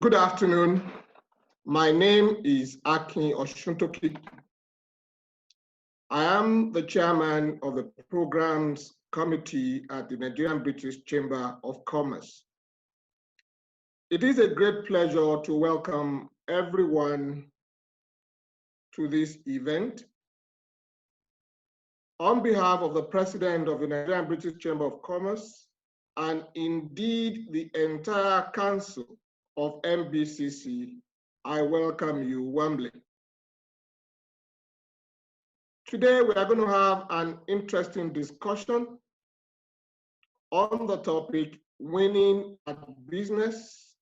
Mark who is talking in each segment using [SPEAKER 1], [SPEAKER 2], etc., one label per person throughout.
[SPEAKER 1] Good afternoon. My name is Akin Oshuntoki. I am the chairman of the Programs Committee at the Nigerian-British Chamber of Commerce. It is a great pleasure to welcome everyone to this event. On behalf of the President of the Nigerian-British Chamber of Commerce, and indeed the entire Council of NBCC, I welcome you warmly. Today, we are going to have an interesting discussion on the topic, winning at business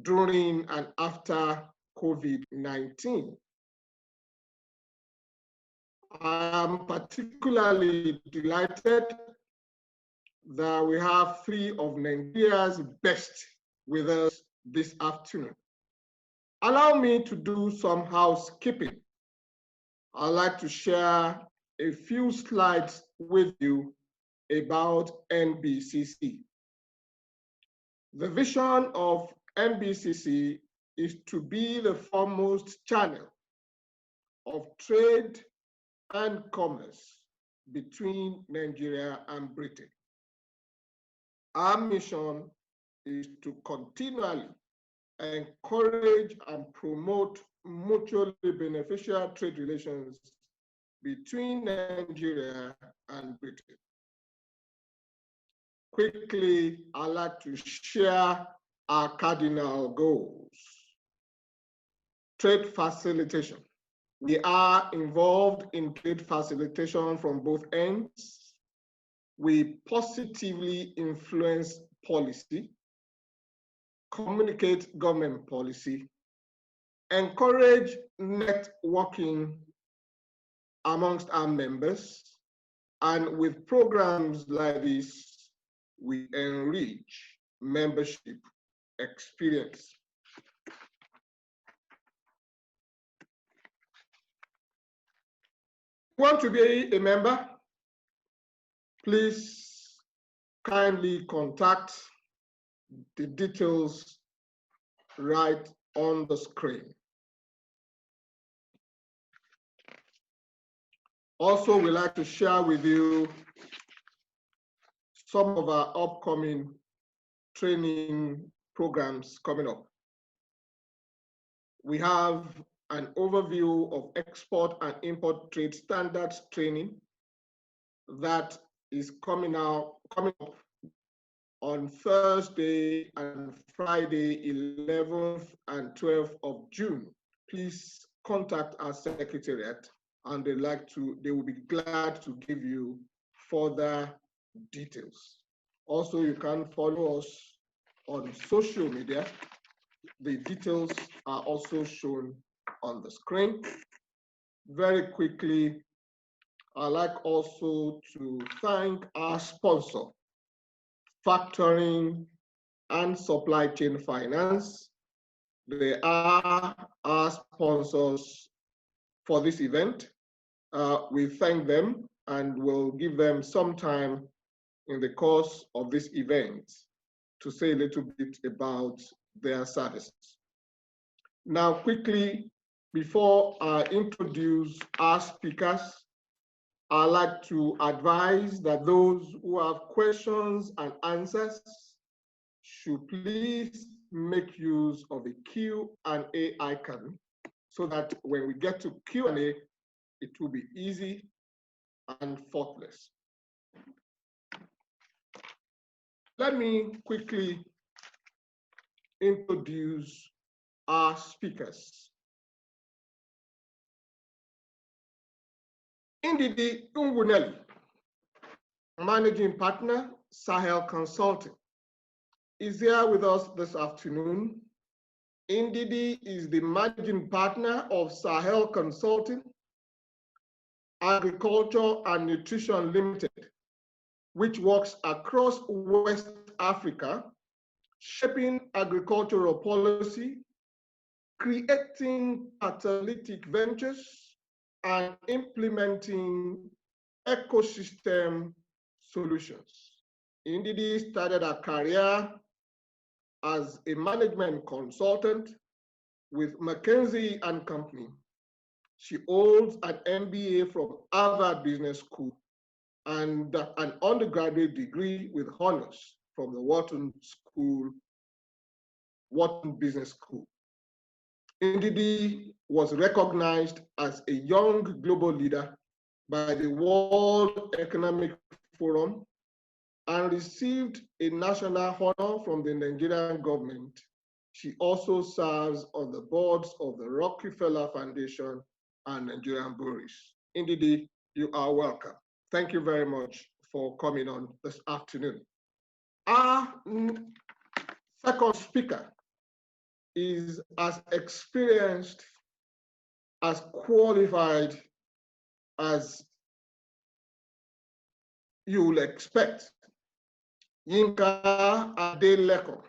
[SPEAKER 1] during and after COVID-19. I am particularly delighted that we have three of Nigeria's best with us this afternoon. Allow me to do some housekeeping. I'd like to share a few slides with you about NBCC. The vision of NBCC is to be the foremost channel of trade and commerce between Nigeria and Britain. Our mission is to continually encourage and promote mutually beneficial trade relations between Nigeria and Britain. Quickly, I'd like to share our cardinal goals. Trade facilitation. We are involved in trade facilitation from both ends. We positively influence policy, communicate government policy, encourage networking amongst our members, and with programs like this, we enrich membership experience. Want to be a member? Please kindly contact the details right on the screen. Also, we'd like to share with you some of our upcoming training programs coming up. We have an overview of export and import trade standards training that is coming up on Thursday and Friday, 11th and 12th of June. Please contact our secretariat and they will be glad to give you further details. Also, you can follow us on social media. The details are also shown on the screen. Very quickly, I'd like also to thank our sponsor, Factoring and Supply Chain Finance. They are our sponsors for this event. We thank them and will give them some time in the course of this event to say a little bit about their services. Now, quickly, before I introduce our speakers, I'd like to advise that those who have questions and answers should please make use of the Q&A icon so that when we get to Q&A, it will be easy and faultless. Let me quickly introduce our speakers. Ndidi Nwunelli, Managing Partner, Sahel Consulting, is here with us this afternoon. Ndidi is the Managing Partner of Sahel Consulting, Agriculture and Nutrition Limited, which works across West Africa, shaping agricultural policy, creating catalytic ventures, and implementing ecosystem solutions. Ndidi started her career as a management consultant with McKinsey and Company. She holds an MBA from Harvard Business School and an undergraduate degree with honors from the Wharton Business School. Ndidi was recognized as a young global leader by the World Economic Forum and received a national honor from the Nigerian government. She also serves on the boards of the Rockefeller Foundation and Nigerian-British. Ndidi, you are welcome. Thank you very much for coming on this afternoon. Our second speaker is as experienced, as qualified as you will expect. Yinka Adelekan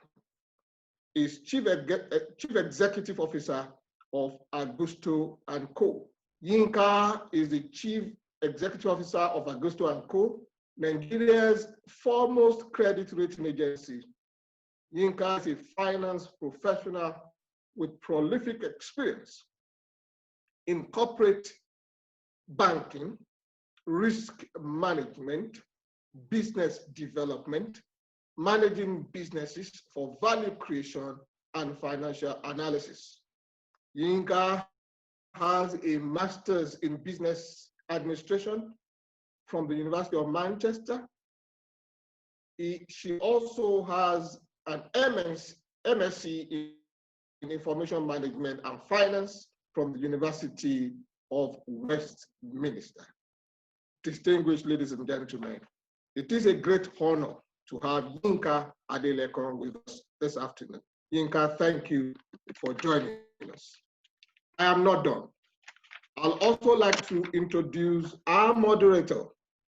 [SPEAKER 1] is Chief Executive Officer of Agusto & Co. Yinka is the Chief Executive Officer of Agusto & Co., Nigeria's foremost credit rating agency. Yinka is a finance professional with prolific experience in corporate banking, risk management, business development, managing businesses for value creation, and financial analysis. Yinka has a master's in business administration from the University of Manchester. She also has an MSc in Information Management and Finance from the University of Westminster. Distinguished ladies and gentlemen, it is a great honor to have Yinka Adelekan with us this afternoon. Yinka, thank you for joining us. I am not done. I'll also like to introduce our moderator.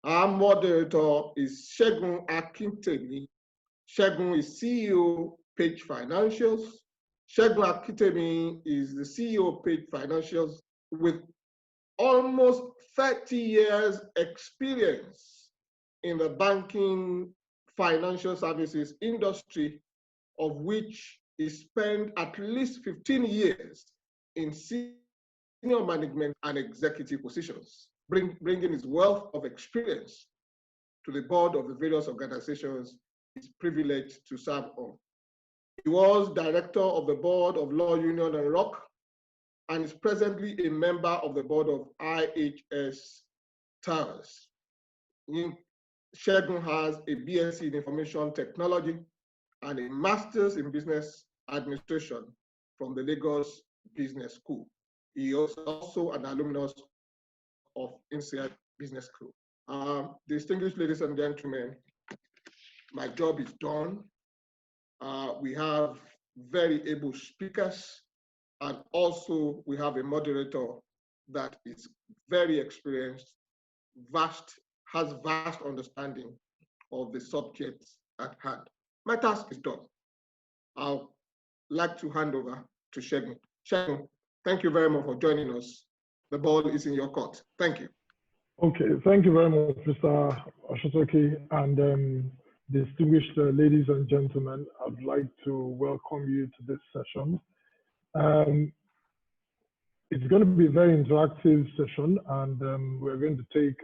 [SPEAKER 1] Our moderator is Segun Akintemi. Segun is CEO, Page Financials. Segun Akintemi is the CEO of Page Financials with almost 30 years experience in the banking financial services industry, of which he spent at least 15 years in senior management and executive positions, bringing his wealth of experience to the board of the various organizations he's privileged to serve on. He was director of the board of Law Union and Rock, and is presently a member of the board of IHS Towers. Segun has a BSc in Information Technology and a Master's in Business Administration from the Lagos Business School. He is also an alumnus of INSEAD Business School. Distinguished ladies and gentlemen, my job is done. We have very able speakers, and also we have a moderator that is very experienced, has vast understanding of the subjects at hand. My task is done. I'd like to hand over to Segun. Segun, thank you very much for joining us. The ball is in your court. Thank you.
[SPEAKER 2] Okay, thank you very much, Mr. Oshotoke, and distinguished ladies and gentlemen. I'd like to welcome you to this session. It's going to be a very interactive session, and we're going to take,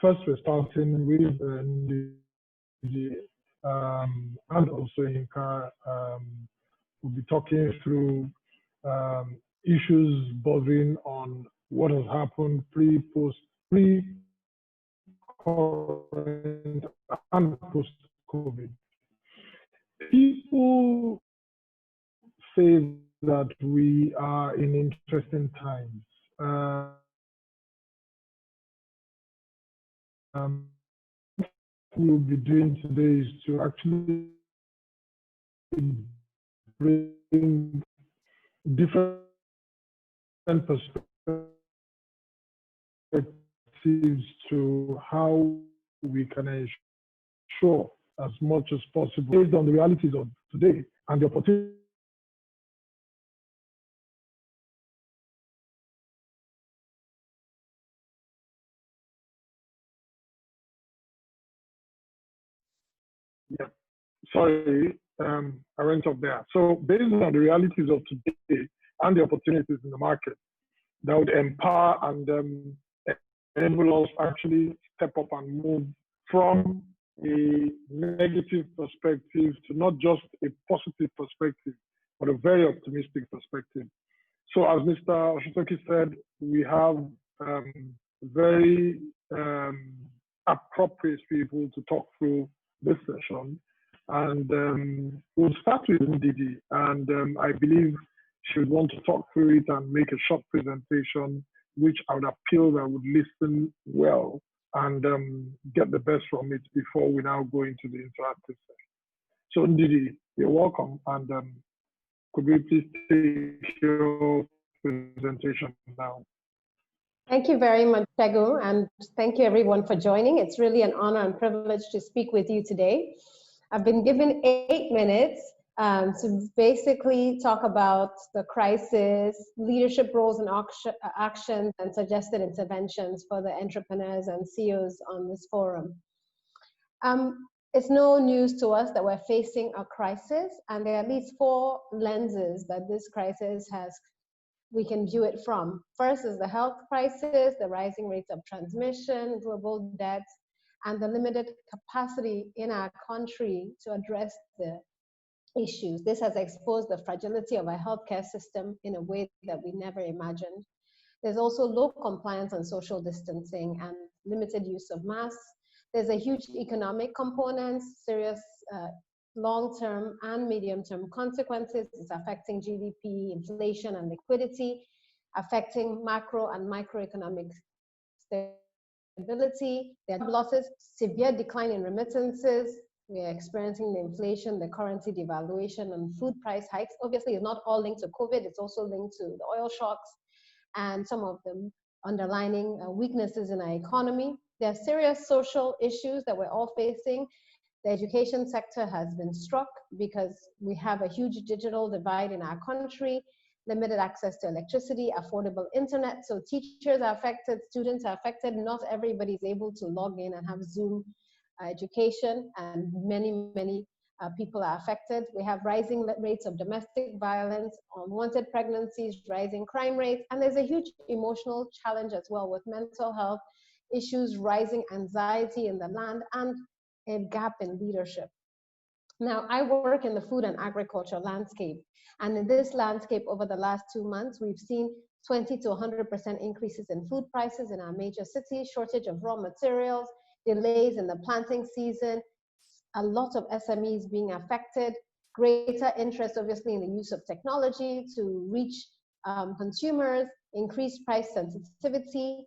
[SPEAKER 2] first we're starting with Ndidi, and also Yinka. We'll be talking through issues bordering on what has happened pre-current and post-COVID. People say that we are in interesting times. What we'll be doing today is to actually bring different perspectives to how we can ensure as much as possible, based on the realities of today and the opportunities. Yeah, sorry, I went up there. So based on the realities of today and the opportunities in the market, that would empower and enable us actually step up and move from a negative perspective to not just a positive perspective, but a very optimistic perspective. So as Mr. Oshitoki said, we have very appropriate people to talk through this session. And we'll start with Ndidi. And I believe she would want to talk through it and make a short presentation, which I would appeal that would listen well and get the best from it before we now go into the interactive session. So Ndidi, you're welcome. And could we please take your presentation now?
[SPEAKER 3] Thank you very much, Segun, and thank you everyone for joining. It's really an honor and privilege to speak with you today. I've been given 8 minutes to basically talk about the crisis, leadership roles and actions, and suggested interventions for the entrepreneurs and CEOs on this forum. It's no news to us that we're facing a crisis, and there are at least 4 lenses that this crisis we can view it from. First is the health crisis, the rising rates of transmission, global debt, and the limited capacity in our country to address the issues. This has exposed the fragility of our healthcare system in a way that we never imagined. There's also low compliance on social distancing and limited use of masks. There's a huge economic component, serious long-term and medium-term consequences. It's affecting GDP, inflation, and liquidity, affecting macro and microeconomic stability. There are losses, severe decline in remittances. We are experiencing the inflation, the currency devaluation, and food price hikes. Obviously, it's not all linked to COVID. It's also linked to the oil shocks and some of the underlying weaknesses in our economy. There are serious social issues that we're all facing. The education sector has been struck because we have a huge digital divide in our country, limited access to electricity, affordable internet. So teachers are affected, students are affected. Not everybody is able to log in and have Zoom education, and many people are affected. We have rising rates of domestic violence, unwanted pregnancies, rising crime rates, and there's a huge emotional challenge as well with mental health issues, rising anxiety in the land, and a gap in leadership. Now, I work in the food and agriculture landscape, and in this landscape over the last 2 months, we've seen 20 to 100% increases in food prices in our major cities, shortage of raw materials, delays in the planting season, a lot of SMEs being affected, greater interest obviously in the use of technology to reach consumers, increased price sensitivity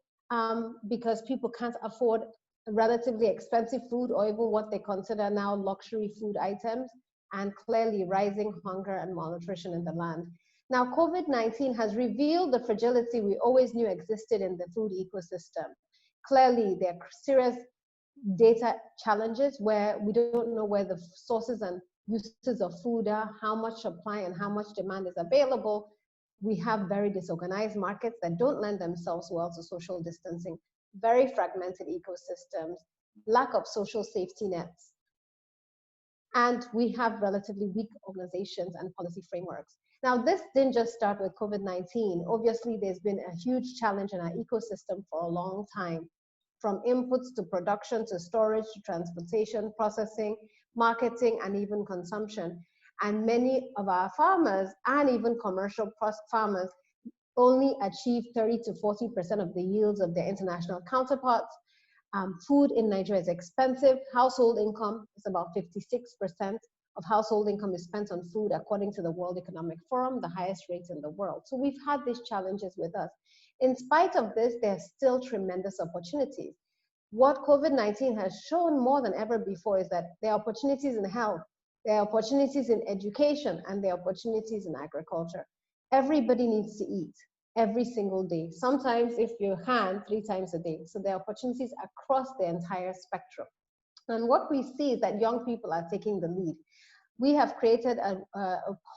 [SPEAKER 3] because people can't afford relatively expensive food or even what they consider now luxury food items, and clearly rising hunger and malnutrition in the land. Now, COVID-19 has revealed the fragility we always knew existed in the food ecosystem. Clearly, there are serious data challenges where we don't know where the sources and uses of food are, how much supply and how much demand is available. We have very disorganized markets that don't lend themselves well to social distancing, very fragmented ecosystems, lack of social safety nets, and we have relatively weak organizations and policy frameworks. Now, this didn't just start with COVID-19. Obviously, there's been a huge challenge in our ecosystem for a long time, from inputs to production to storage to transportation, processing, marketing, and even consumption. And many of our farmers and even commercial farmers only achieve 30 to 40% of the yields of their international counterparts. Food in Nigeria is expensive. Household income is about 56% of household income is spent on food, according to the World Economic Forum, the highest rate in the world. So we've had these challenges with us. In spite of this, there's still tremendous opportunities. What COVID-19 has shown more than ever before is that there are opportunities in health, there are opportunities in education, and there are opportunities in agriculture. Everybody needs to eat every single day. Sometimes, if you can, 3 times a day. So there are opportunities across the entire spectrum. And what we see is that young people are taking the lead. We have created a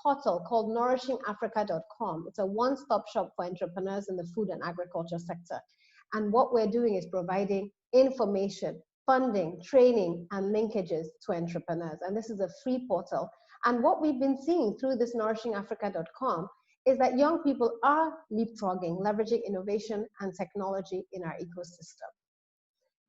[SPEAKER 3] portal called nourishingafrica.com. It's a one-stop shop for entrepreneurs in the food and agriculture sector. And what we're doing is providing information, funding, training, and linkages to entrepreneurs. And this is a free portal. And what we've been seeing through this nourishingafrica.com is that young people are leapfrogging, leveraging innovation and technology in our ecosystem.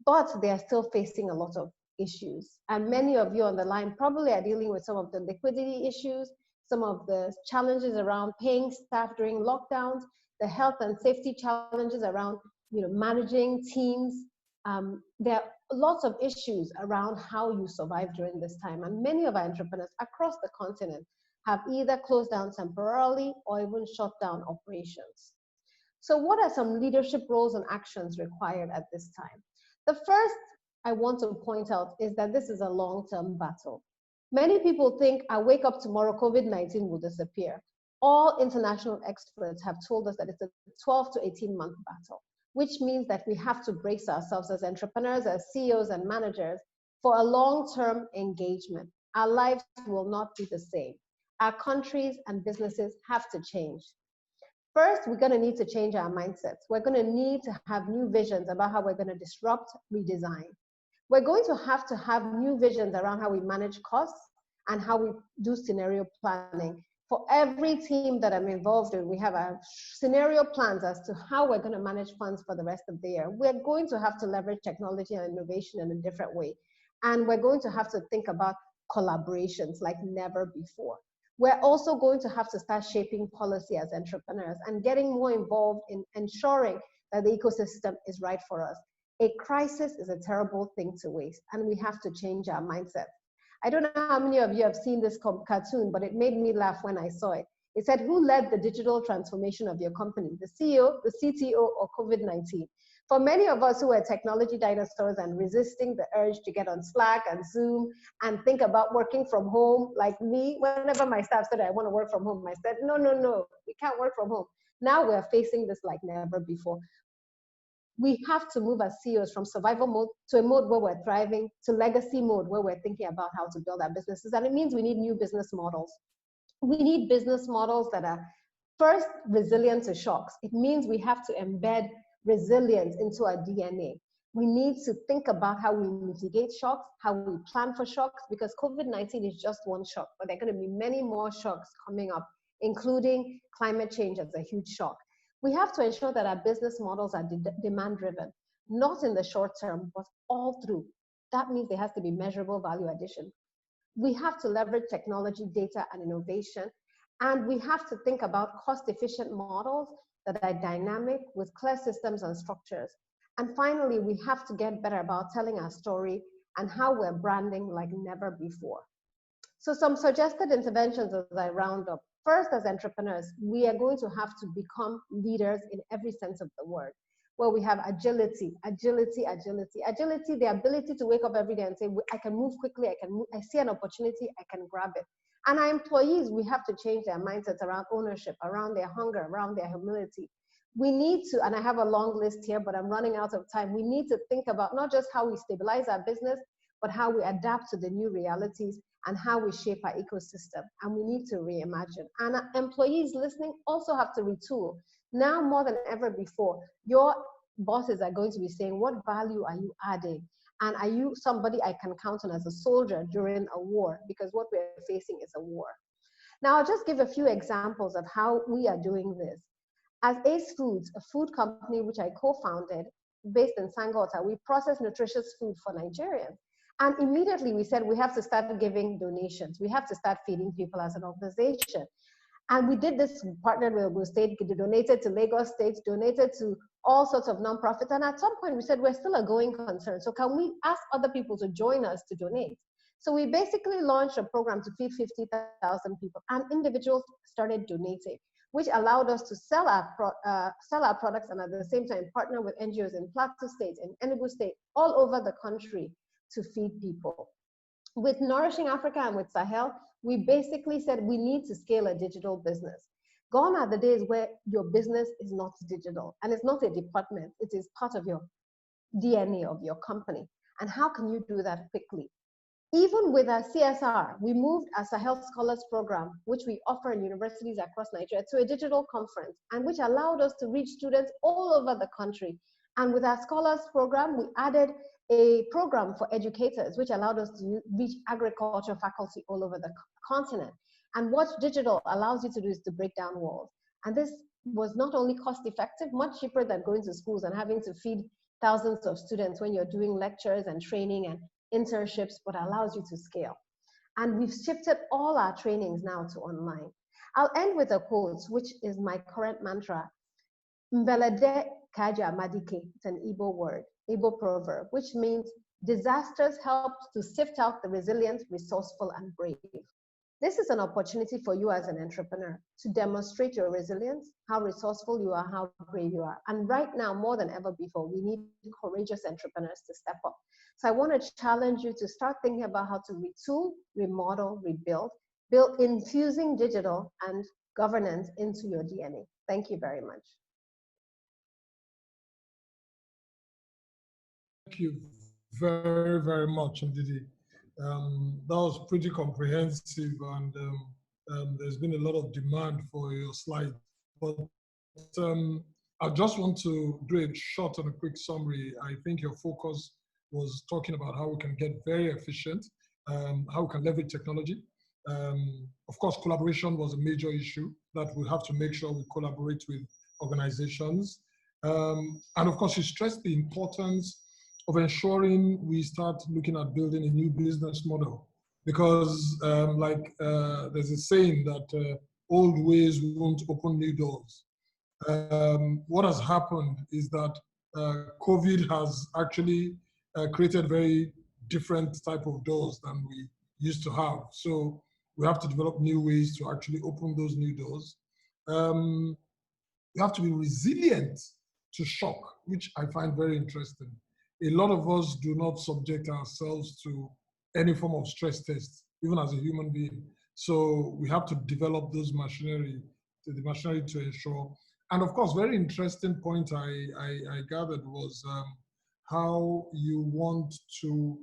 [SPEAKER 3] But they are still facing a lot of issues. And many of you on the line probably are dealing with some of the liquidity issues, some of the challenges around paying staff during lockdowns, the health and safety challenges around managing teams. There are lots of issues around how you survive during this time. And many of our entrepreneurs across the continent have either closed down temporarily or even shut down operations. So what are some leadership roles and actions required at this time? The first I want to point out is that this is a long-term battle. Many people think I wake up tomorrow, COVID-19 will disappear. All international experts have told us that it's a 12 to 18-month battle, which means that we have to brace ourselves as entrepreneurs, as CEOs and managers for a long-term engagement. Our lives will not be the same. Our countries and businesses have to change. First, we're going to need to change our mindsets. We're going to need to have new visions about how we're going to disrupt, redesign. We're going to have new visions around how we manage costs and how we do scenario planning. For every team that I'm involved in, we have our scenario plans as to how we're going to manage funds for the rest of the year. We're going to have to leverage technology and innovation in a different way. And we're going to have to think about collaborations like never before. We're also going to have to start shaping policy as entrepreneurs and getting more involved in ensuring that the ecosystem is right for us. A crisis is a terrible thing to waste, and we have to change our mindset. I don't know how many of you have seen this cartoon, but it made me laugh when I saw it. It said, who led the digital transformation of your company, the CEO, the CTO, or COVID-19? For many of us who are technology dinosaurs and resisting the urge to get on Slack and Zoom and think about working from home, like me, whenever my staff said I want to work from home, I said, no, we can't work from home. Now we're facing this like never before. We have to move as CEOs from survival mode to a mode where we're thriving, to legacy mode where we're thinking about how to build our businesses. And it means we need new business models. We need business models that are first resilient to shocks. It means we have to embed resilience into our DNA. We need to think about how we mitigate shocks, how we plan for shocks, because COVID-19 is just one shock, but there are going to be many more shocks coming up, including climate change as a huge shock. We have to ensure that our business models are demand-driven, not in the short term, but all through. That means there has to be measurable value addition. We have to leverage technology, data, and innovation, and we have to think about cost-efficient models that are dynamic with clear systems and structures. And finally, we have to get better about telling our story and how we're branding like never before. So some suggested interventions as I round up. First, as entrepreneurs, we are going to have to become leaders in every sense of the word, where we have agility, the ability to wake up every day and say, I can move quickly, I see an opportunity, I can grab it. And our employees, we have to change their mindsets around ownership, around their hunger, around their humility. We need to, and I have a long list here, but I'm running out of time. We need to think about not just how we stabilize our business, but how we adapt to the new realities and how we shape our ecosystem. And we need to reimagine. And our employees listening also have to retool. Now more than ever before, your bosses are going to be saying, what value are you adding? And are you somebody I can count on as a soldier during a war? Because what we're facing is a war. Now, I'll just give a few examples of how we are doing this. As Ace Foods, a food company which I co-founded based in Sangota, we process nutritious food for Nigerians. And immediately we said we have to start giving donations. We have to start feeding people as an organization. And we did this, partnered with Ogun State, donated to Lagos State, donated to all sorts of nonprofits. And at some point we said, we're still a going concern. So can we ask other people to join us to donate? So we basically launched a program to feed 50,000 people, and individuals started donating, which allowed us to sell our products and at the same time partner with NGOs in Plateau State, in Enugu State, all over the country to feed people. With Nourishing Africa and with Sahel, we basically said we need to scale a digital business. Gone are the days where your business is not digital and it's not a department, it is part of your DNA of your company. And how can you do that quickly? Even with our CSR, we moved our Sahel Scholars Program, which we offer in universities across Nigeria, to a digital conference, and which allowed us to reach students all over the country. And with our Scholars Program, we added a program for educators, which allowed us to reach agriculture faculty all over the continent. And what digital allows you to do is to break down walls. And this was not only cost effective, much cheaper than going to schools and having to feed thousands of students when you're doing lectures and training and internships, but allows you to scale. And we've shifted all our trainings now to online. I'll end with a quote, which is my current mantra. Mbelede kaja madike, it's an Igbo word, Igbo proverb, which means disasters help to sift out the resilient, resourceful, and brave. This is an opportunity for you as an entrepreneur to demonstrate your resilience, how resourceful you are, how brave you are. And right now, more than ever before, we need courageous entrepreneurs to step up. So I want to challenge you to start thinking about how to retool, remodel, rebuild, build infusing digital and governance into your DNA. Thank you very much.
[SPEAKER 2] Thank you very, very much, Ndidi. That was pretty comprehensive, and there's been a lot of demand for your slide. But I just want to do a short and a quick summary. I think your focus was talking about how we can get very efficient, how we can leverage technology. Of course, collaboration was a major issue, that we have to make sure we collaborate with organizations. And of course, you stressed the importance of ensuring we start looking at building a new business model, because there's a saying that old ways won't open new doors. What has happened is that COVID has actually created very different type of doors than we used to have. So we have to develop new ways to actually open those new doors. We have to be resilient to shock, which I find very interesting. A lot of us do not subject ourselves to any form of stress test, even as a human being. So we have to develop those machinery to ensure. And of course, very interesting point I gathered was how you want to,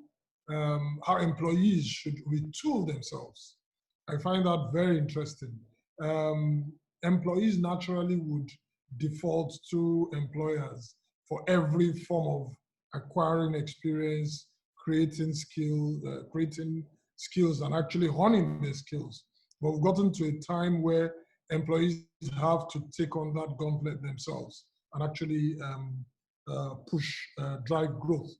[SPEAKER 2] how employees should retool themselves. I find that very interesting. Employees naturally would default to employers for every form of acquiring experience, creating skills and actually honing their skills. But we've gotten to a time where employees have to take on that gauntlet themselves and actually drive growth.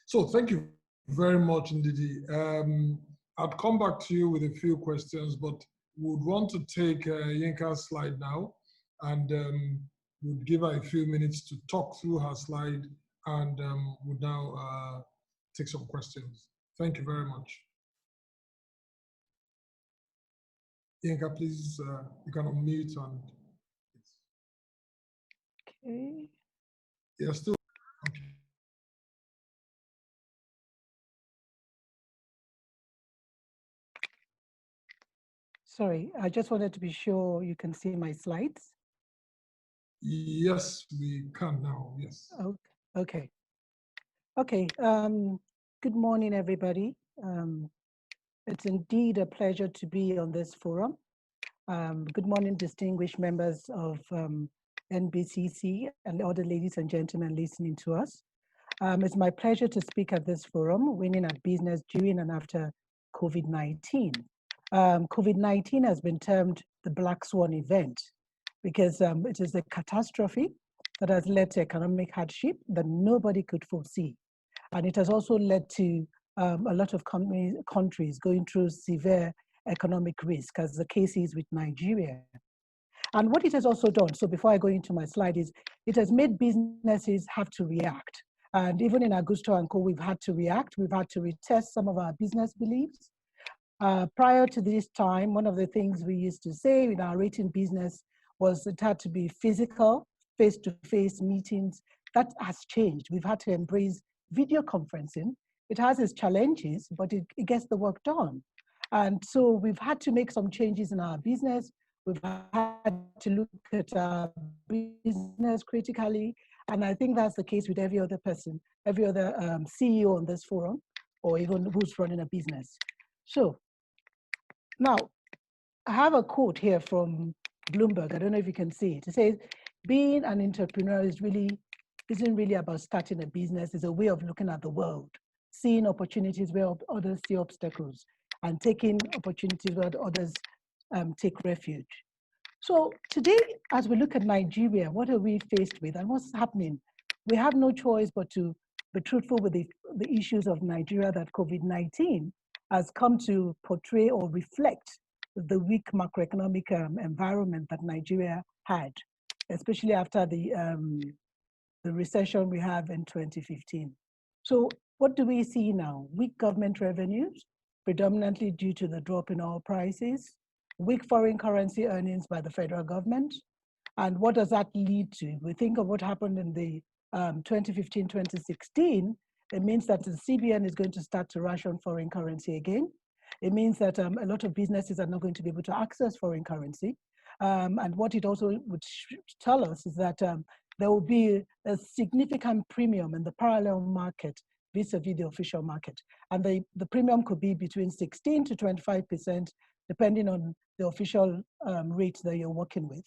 [SPEAKER 2] So thank you very much, Ndidi. I'll come back to you with a few questions, but would want to take Yinka's slide now, and would give her a few minutes to talk through her slide, and would now take some questions. Thank you very much. Yinka, please, you can unmute and.
[SPEAKER 4] Okay.
[SPEAKER 2] Yeah, still. Okay.
[SPEAKER 4] Sorry, I just wanted to be sure you can see my slides.
[SPEAKER 2] Yes, we can now, yes.
[SPEAKER 4] Okay. Okay, good morning, everybody. It's indeed a pleasure to be on this forum. Good morning, distinguished members of NBCC and other ladies and gentlemen listening to us. It's my pleasure to speak at this forum, Winning at Business During and After COVID-19. COVID-19 has been termed the Black Swan event because it is a catastrophe that has led to economic hardship that nobody could foresee. And it has also led to a lot of countries going through severe economic risk, as the case is with Nigeria. And what it has also done, so before I go into my slide, is it has made businesses have to react. And even in Agusto and Co, we've had to react. We've had to retest some of our business beliefs. Prior to this time, one of the things we used to say in our rating business was it had to be physical, face-to-face meetings. That has changed. We've had to embrace video conferencing. It has its challenges, but it gets the work done. And so we've had to make some changes in our business. We've had to look at our business critically. And I think that's the case with every other person, every other CEO on this forum, or even who's running a business. So now I have a quote here from Bloomberg. I don't know if you can see it. It says, being an entrepreneur is really isn't really about starting a business. It's a way of looking at the world, seeing opportunities where others see obstacles, and taking opportunities where others take refuge. So today, as we look at Nigeria, what are we faced with and what's happening? We have no choice but to be truthful with the issues of Nigeria, that COVID-19 has come to portray or reflect the weak macroeconomic environment that Nigeria had, especially after the recession we have in 2015. So what do we see now? Weak government revenues, predominantly due to the drop in oil prices, weak foreign currency earnings by the federal government. And what does that lead to? We think of what happened in the 2015-2016, it means that the CBN is going to start to ration foreign currency again. It means that a lot of businesses are not going to be able to access foreign currency. And what it also would tell us is that there will be a significant premium in the parallel market vis-a-vis the official market. And the premium could be between 16 to 25%, depending on the official rate that you're working with.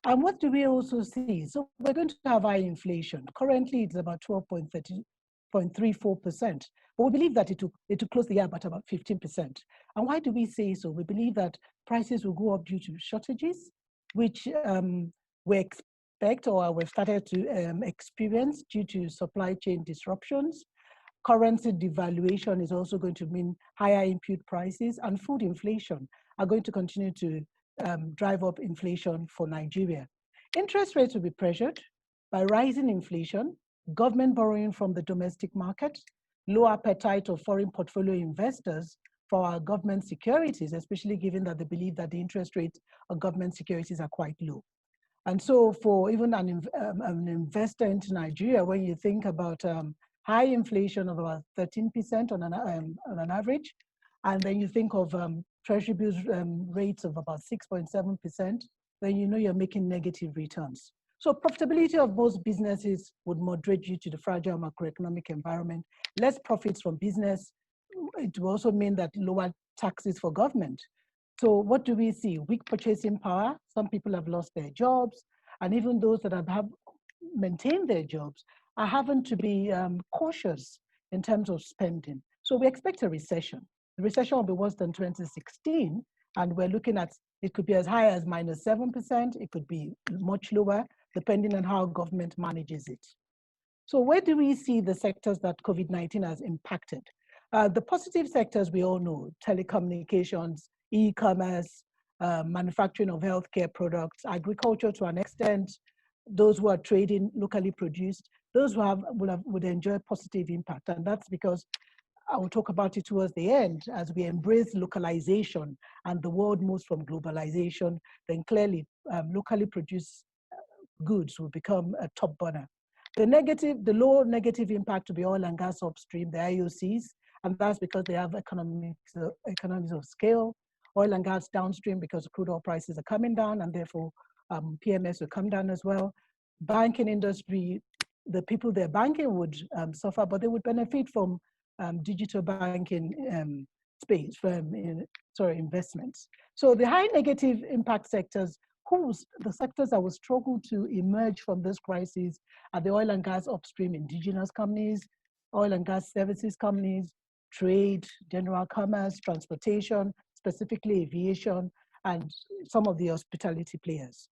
[SPEAKER 4] And what do we also see? So we're going to have high inflation. Currently, it's about 12.34%. But we believe that it will close the year at about 15%. And why do we say so? We believe that prices will go up due to shortages, which we expect or we've started to experience due to supply chain disruptions. Currency devaluation is also going to mean higher input prices, and food inflation are going to continue to drive up inflation for Nigeria. Interest rates will be pressured by rising inflation, government borrowing from the domestic market, low appetite of foreign portfolio investors for our government securities, especially given that they believe that the interest rates of government securities are quite low. And so for even an investor into Nigeria, when you think about high inflation of about 13% on an average, and then you think of treasury bills rates of about 6.7%, then you know you're making negative returns. So profitability of most businesses would moderate due to the fragile macroeconomic environment, less profits from business. It will also mean that lower taxes for government. So what do we see? Weak purchasing power. Some people have lost their jobs, and even those that have maintained their jobs are having to be cautious in terms of spending. So we expect a recession. The recession will be worse than 2016, and we're looking at, it could be as high as -7%, it could be much lower, depending on how government manages it. So where do we see the sectors that COVID-19 has impacted? The positive sectors we all know: telecommunications, e-commerce, manufacturing of healthcare products, agriculture to an extent, those who are trading locally produced, those who would enjoy positive impact. And that's because I will talk about it towards the end. As we embrace localization and the world moves from globalization, then clearly locally produced goods will become a top burner. The low negative impact to be oil and gas upstream, the IOCs, and that's because they have economies of scale. Oil and gas downstream because crude oil prices are coming down, and therefore PMS will come down as well. Banking industry, the people they're banking would suffer, but they would benefit from digital banking space, from investments. So the high negative impact sectors, the sectors that will struggle to emerge from this crisis are the oil and gas upstream indigenous companies, oil and gas services companies, trade, general commerce, transportation, specifically aviation, and some of the hospitality players.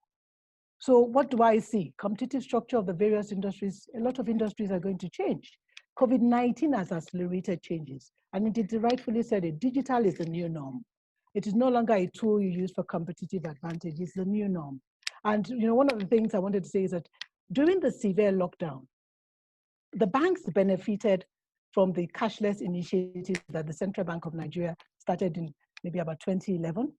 [SPEAKER 4] So what do I see? Competitive structure of the various industries. A lot of industries are going to change. COVID-19 has accelerated changes, and indeed, rightfully said, it, digital is the new norm. It is no longer a tool you use for competitive advantage. It's the new norm. And one of the things I wanted to say is that during the severe lockdown, the banks benefited from the cashless initiative that the Central Bank of Nigeria started in maybe about 2011.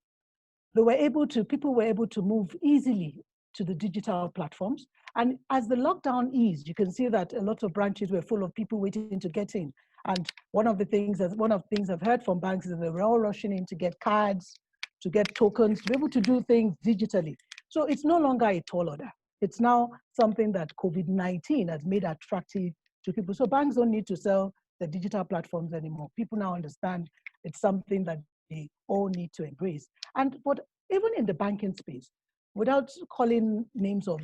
[SPEAKER 4] People were able to move easily to the digital platforms. And as the lockdown eased, you can see that a lot of branches were full of people waiting to get in. And one of the things I've heard from banks is that they were all rushing in to get cards, to get tokens, to be able to do things digitally. So it's no longer a tall order. It's now something that COVID-19 has made attractive to people. So banks don't need to sell the digital platforms anymore. People now understand it's something that they all need to embrace. But even in the banking space, without calling names of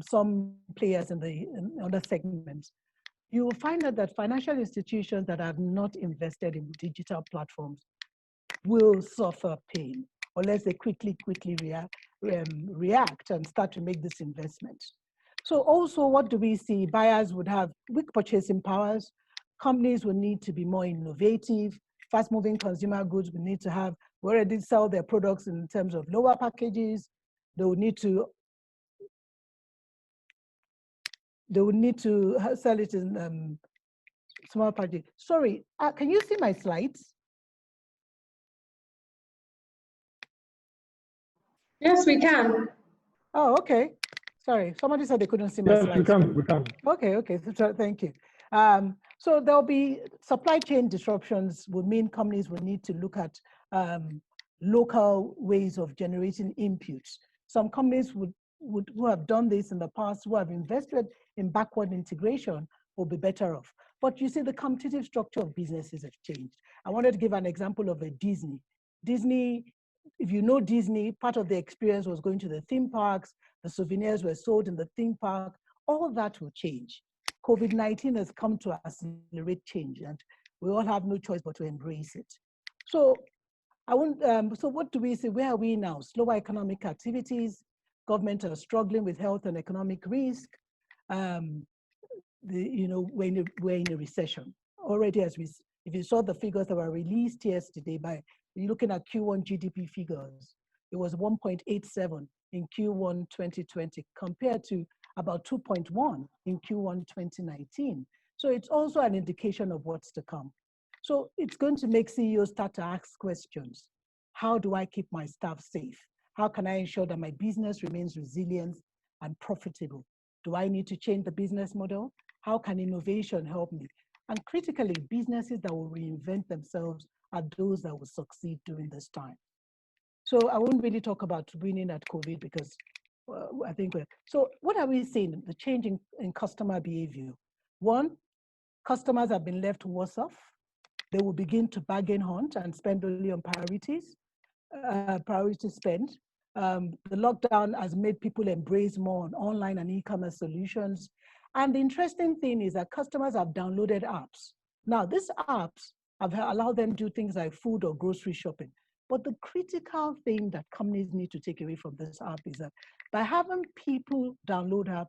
[SPEAKER 4] some players in other segments, you will find out that financial institutions that have not invested in digital platforms will suffer pain unless they quickly react and start to make this investment. So also, what do we see? Buyers would have weak purchasing powers. Companies will need to be more innovative. Fast-moving consumer goods will need to have, we already sell their products in terms of lower packages. They will need to sell it in small packages. Sorry, can you see my slides?
[SPEAKER 5] Yes, we can.
[SPEAKER 4] Oh, okay. Sorry, somebody said they couldn't see my slides.
[SPEAKER 2] Yes, we can.
[SPEAKER 4] Okay, so thank you. So there'll be supply chain disruptions would mean companies will need to look at local ways of generating inputs. Some companies who have done this in the past, who have invested in backward integration, will be better off. But you see, the competitive structure of businesses have changed. I wanted to give an example of a Disney. Disney, if you know Disney, part of the experience was going to the theme parks, the souvenirs were sold in the theme park, all that will change. COVID-19 has come to accelerate change, and we all have no choice but to embrace it. So so what do we see? Where are we now? Slower economic activities, government are struggling with health and economic risk. We're in a recession. Already, if you saw the figures that were released yesterday you're looking at Q1 GDP figures, it was 1.87 in Q1 2020 compared to about 2.1 in Q1 2019. So it's also an indication of what's to come. So it's going to make CEOs start to ask questions. How do I keep my staff safe? How can I ensure that my business remains resilient and profitable? Do I need to change the business model? How can innovation help me? And critically, businesses that will reinvent themselves are those that will succeed during this time. So I won't really talk about winning at COVID because I think so what are we seeing? The change in customer behavior. One, customers have been left worse off. They will begin to bargain hunt and spend only on priority spend. The lockdown has made people embrace more on online and e-commerce solutions. And the interesting thing is that customers have downloaded apps. Now, these apps have allowed them to do things like food or grocery shopping. But the critical thing that companies need to take away from this app is that by having people download app,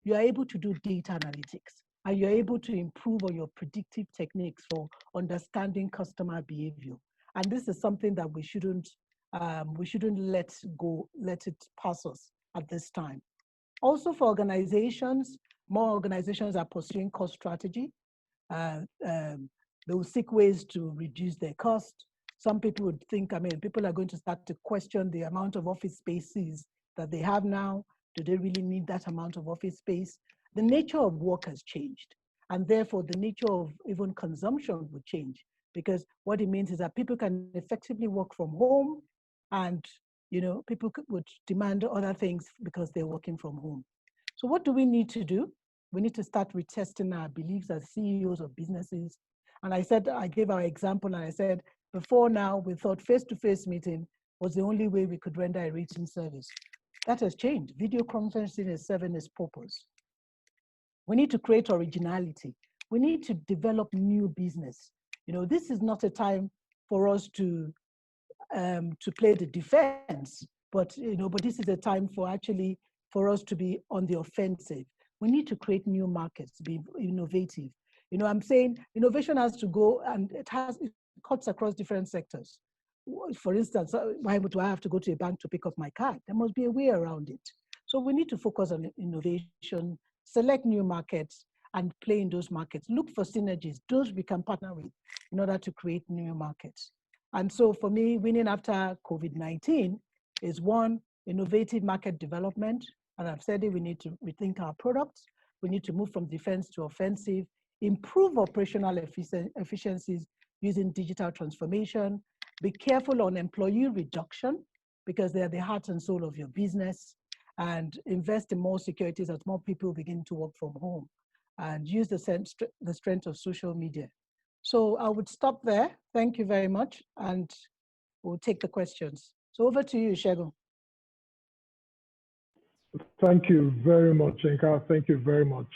[SPEAKER 4] you are able to do data analytics and you're able to improve on your predictive techniques for understanding customer behavior. And this is something that we shouldn't let it pass us at this time. Also for organizations, more organizations are pursuing cost strategy. They will seek ways to reduce their cost. Some people would think, people are going to start to question the amount of office spaces that they have now. Do they really need that amount of office space? The nature of work has changed. And therefore, the nature of even consumption would change, because what it means is that people can effectively work from home and people would demand other things because they're working from home. So what do we need to do? We need to start retesting our beliefs as CEOs of businesses. And I gave our example, and I said, before now, we thought face-to-face meeting was the only way we could render a written service. That has changed. Video conferencing is serving its purpose. We need to create originality. We need to develop new business. This is not a time for us to play the defense, but this is a time for us to be on the offensive. We need to create new markets, be innovative. I'm saying innovation has to go, and it cuts across different sectors. For instance, why do I have to go to a bank to pick up my card? There must be a way around it. So we need to focus on innovation, select new markets, and play in those markets. Look for synergies, those we can partner with in order to create new markets. And so for me, winning after COVID-19 is one, innovative market development. And I've said it, we need to rethink our products. We need to move from defense to offensive, improve operational efficiencies using digital transformation, be careful on employee reduction because they're the heart and soul of your business, and invest in more securities as more people begin to work from home, and use the strength of social media. So I would stop there. Thank you very much, and we'll take the questions. So over to you, Segun.
[SPEAKER 2] Thank you very much, Yinka. Thank you very much.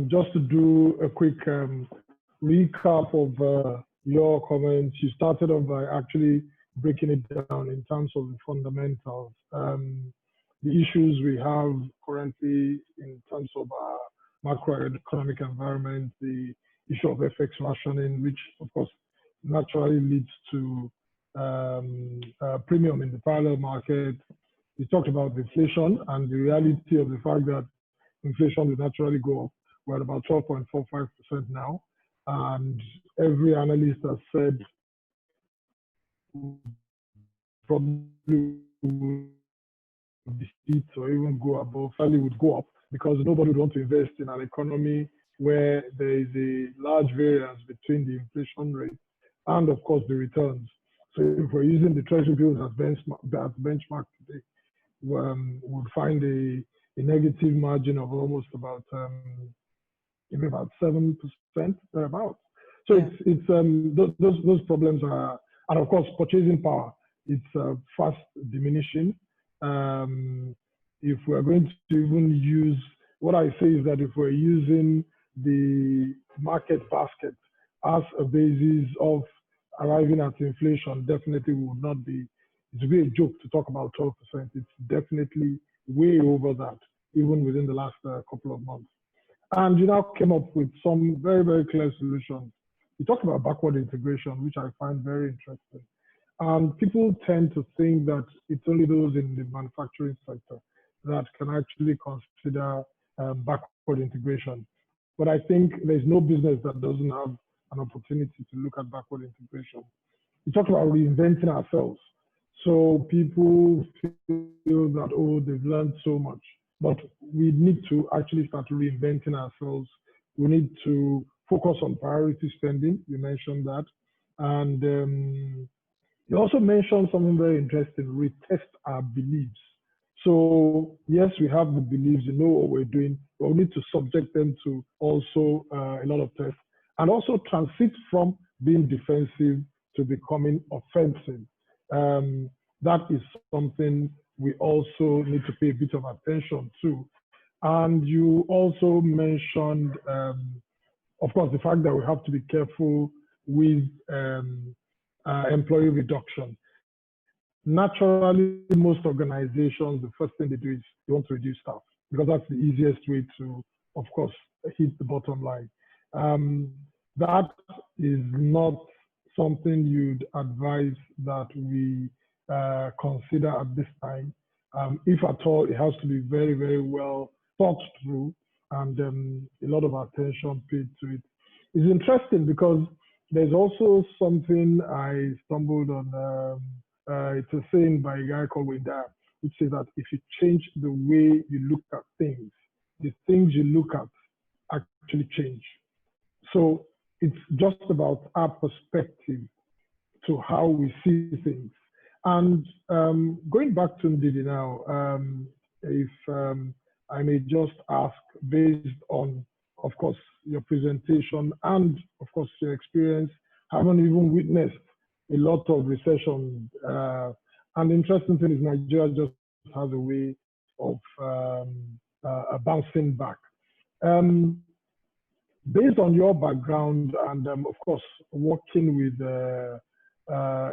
[SPEAKER 2] Just to do a quick recap of your comments, you started off by actually breaking it down in terms of the fundamentals, the issues we have currently in terms of our macroeconomic environment, the issue of FX rationing, which of course naturally leads to premium in the parallel market. We talked about inflation and the reality of the fact that inflation will naturally go up. We're at about 12.45% now. And every analyst has said probably would beat or even go above, probably would go up because nobody would want to invest in an economy where there is a large variance between the inflation rate and, of course, the returns. So if we're using the treasury bills as benchmark today, would find a negative margin of almost about maybe about 7% thereabouts. So yeah. it's those problems are, and of course purchasing power, it's fast diminishing. If we're going to even use, what I say is that if we're using the market basket as a basis of arriving at inflation, definitely would not be. It's really a joke to talk about 12%. It's definitely way over that, even within the last couple of months. And you now came up with some very, very clear solutions. You talked about backward integration, which I find very interesting. And people tend to think that it's only those in the manufacturing sector that can actually consider backward integration. But I think there's no business that doesn't have an opportunity to look at backward integration. You talked about reinventing ourselves. So people feel that, oh, they've learned so much, but we need to actually start reinventing ourselves. We need to focus on priority spending. You mentioned that. And you also mentioned something very interesting, retest our beliefs. So yes, we have the beliefs, you know what we're doing, but we need to subject them to also a lot of tests and also transit from being defensive to becoming offensive. That is something we also need to pay a bit of attention to. And you also mentioned, of course, the fact that we have to be careful with employee reduction. Naturally, most organizations, the first thing they do is they want to reduce staff because that's the easiest way to, of course, hit the bottom line. That is not something you'd advise that we consider at this time. If at all, it has to be very, very well thought through and a lot of attention paid to it. It's interesting because there's also something I stumbled on. It's a saying by a guy called Ndidi, which says that if you change the way you look at things, the things you look at actually change. So it's just about our perspective to how we see things. And going back to Ndidi now, if I may just ask, based on, of course, your presentation and, of course, your experience, haven't even witnessed a lot of recession. And the interesting thing is Nigeria just has a way of bouncing back. Based on your background and, of course, working with a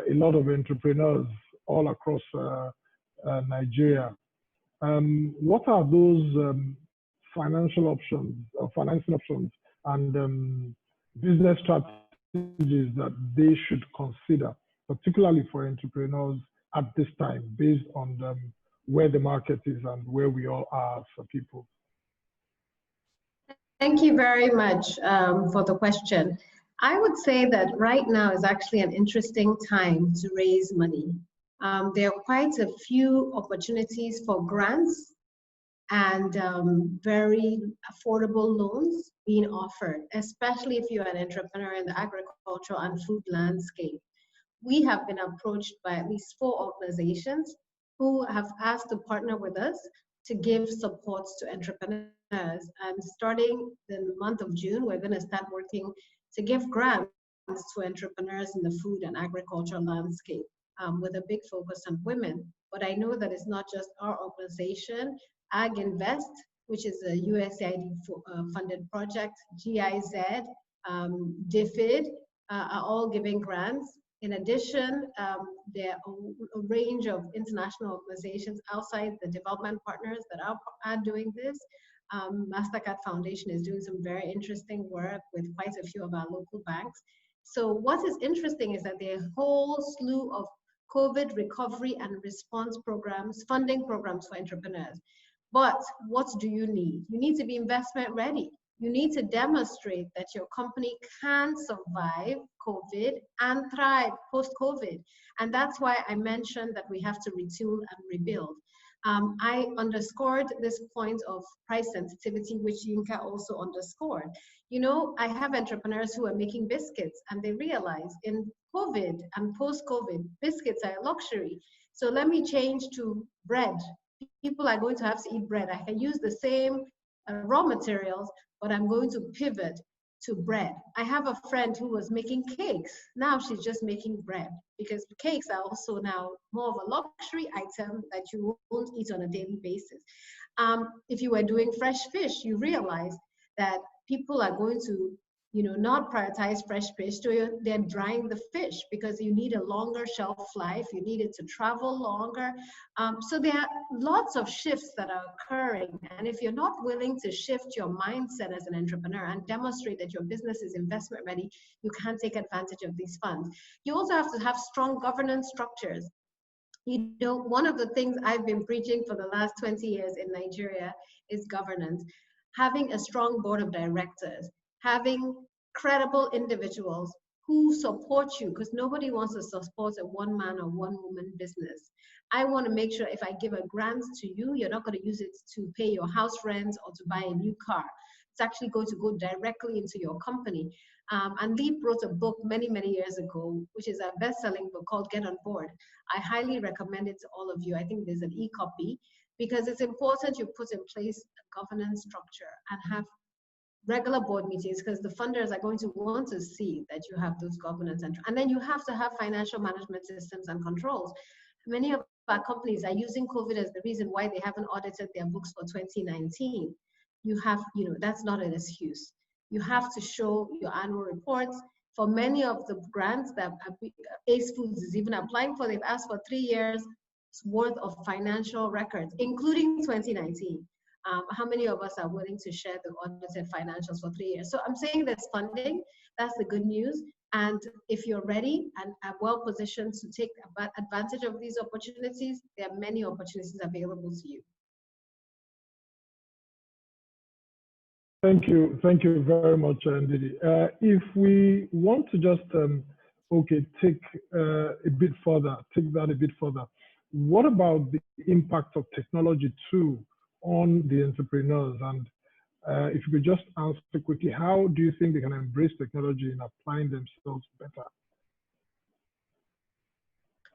[SPEAKER 2] lot of entrepreneurs all across Nigeria, what are those financial options, financing options, and business strategies that they should consider, particularly for entrepreneurs at this time, based on where the market is and where we all are as people?
[SPEAKER 5] Thank you very much for the question. I would say that right now is actually an interesting time to raise money. There are quite a few opportunities for grants and very affordable loans being offered, especially if you're an entrepreneur in the agricultural and food landscape. We have been approached by at least 4 organizations who have asked to partner with us to give support to entrepreneurs. And starting the month of June, we're going to start working to give grants to entrepreneurs in the food and agricultural landscape with a big focus on women. But I know that it's not just our organization. Invest, which is a USAID funded project, GIZ, DFID, are all giving grants. In addition, there are a range of international organizations outside the development partners that are doing this. Mastercard Foundation is doing some very interesting work with quite a few of our local banks. So what is interesting is that there are a whole slew of COVID recovery and response programs, funding programs for entrepreneurs. But what do you need? You need to be investment ready. You need to demonstrate that your company can survive COVID and thrive post-COVID. And that's why I mentioned that we have to retool and rebuild. I underscored this point of price sensitivity, which Yinka also underscored. You know, I have entrepreneurs who are making biscuits and they realize in COVID and post-COVID, biscuits are a luxury. So let me change to bread. People are going to have to eat bread. I can use the same raw materials, but I'm going to pivot to bread. I have a friend who was making cakes. Now she's just making bread because cakes are also now more of a luxury item that you won't eat on a daily basis. If you were doing fresh fish, you realize that people are going to, you know, not prioritize fresh fish, so they're drying the fish because you need a longer shelf life, you need it to travel longer. So there are lots of shifts that are occurring. And if you're not willing to shift your mindset as an entrepreneur and demonstrate that your business is investment ready, you can't take advantage of these funds. You also have to have strong governance structures. You know, one of the things I've been preaching for the last 20 years in Nigeria is governance. Having a strong board of directors, having credible individuals who support you, because nobody wants to support a one-man or one-woman business. I want to make sure if I give a grant to you, you're not going to use it to pay your house rent or to buy a new car. It's actually going to go directly into your company. And Lee wrote a book many, many years ago, which is a best-selling book called Get on Board. I highly recommend it to all of you. I think there's an e-copy because it's important you put in place a governance structure and have regular board meetings because the funders are going to want to see that you have those governance. And then you have to have financial management systems and controls. Many of our companies are using COVID as the reason why they haven't audited their books for 2019. You have, you know, that's not an excuse. You have to show your annual reports. For many of the grants that Ace Foods is even applying for, they've asked for 3 years worth of financial records, including 2019. How many of us are willing to share the audited financials for 3 years? So I'm saying there's funding, that's the good news. And if you're ready and are well positioned to take advantage of these opportunities, there are many opportunities available to you.
[SPEAKER 2] Thank you very much, Ndidi. If we want to just, take that a bit further, what about the impact of technology too on the entrepreneurs? And if you could just answer quickly, how do you think they can embrace technology in applying themselves better?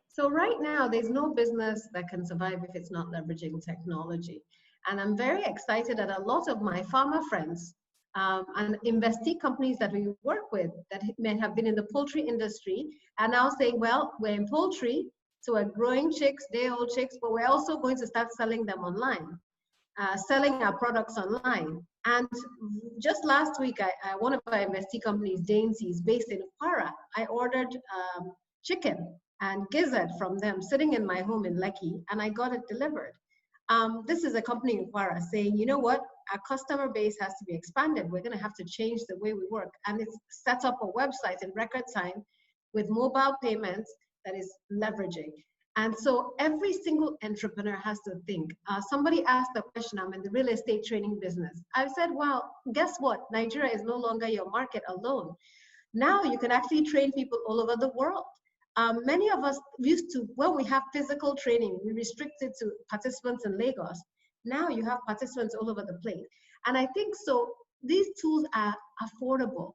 [SPEAKER 5] So right now, there's no business that can survive if it's not leveraging technology. And I'm very excited that a lot of my farmer friends and investee companies that we work with that may have been in the poultry industry are now saying, well, we're in poultry, so we're growing chicks, day-old chicks, but we're also going to start selling them online, selling our products online. And just last week, one of our investee companies, Dainty's, based in Kwara, I ordered chicken and gizzard from them sitting in my home in Lekki, and I got it delivered. This is a company in Kwara saying, you know what, our customer base has to be expanded. We're going to have to change the way we work. And it's set up a website in record time with mobile payments that is leveraging. And so every single entrepreneur has to think. Somebody asked the question, I'm in the real estate training business. I said, well, guess what? Nigeria is no longer your market alone. Now you can actually train people all over the world. Many of us used to, when we have physical training, we restricted to participants in Lagos. Now you have participants all over the place. And I think so these tools are affordable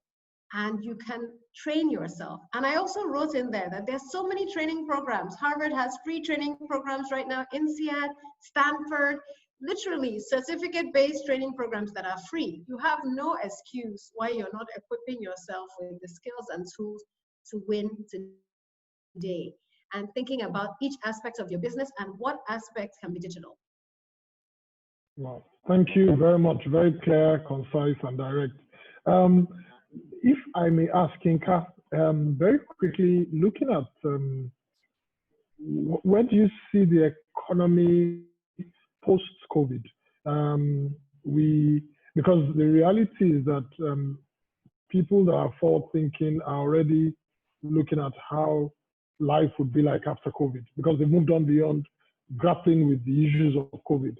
[SPEAKER 5] and you can train yourself. And I also wrote in there that there's so many training programs. Harvard has free training programs right now, INSEAD, Stanford, literally certificate-based training programs that are free. You have no excuse why you're not equipping yourself with the skills and tools to win today, and thinking about each aspect of your business and what aspects can be digital.
[SPEAKER 2] Well, thank you very much. Very clear, concise, and direct. If I may ask, Yinka, very quickly, looking at where do you see the economy post-COVID? Because the reality is that people that are forward-thinking are already looking at how life would be like after COVID, because they moved on beyond grappling with the issues of COVID.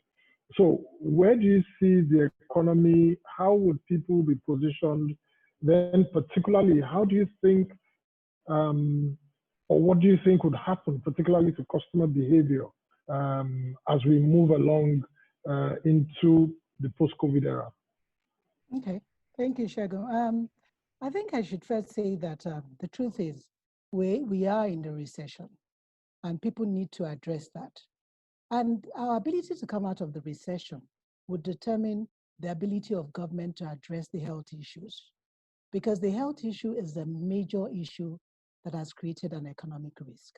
[SPEAKER 2] So where do you see the economy? How would people be positioned? Then particularly, how do you think, or what do you think would happen, particularly to customer behavior as we move along into the post-COVID era?
[SPEAKER 4] Okay, thank you, Segun. I think I should first say that the truth is we are in the recession and people need to address that. And our ability to come out of the recession would determine the ability of government to address the health issues, because the health issue is a major issue that has created an economic risk.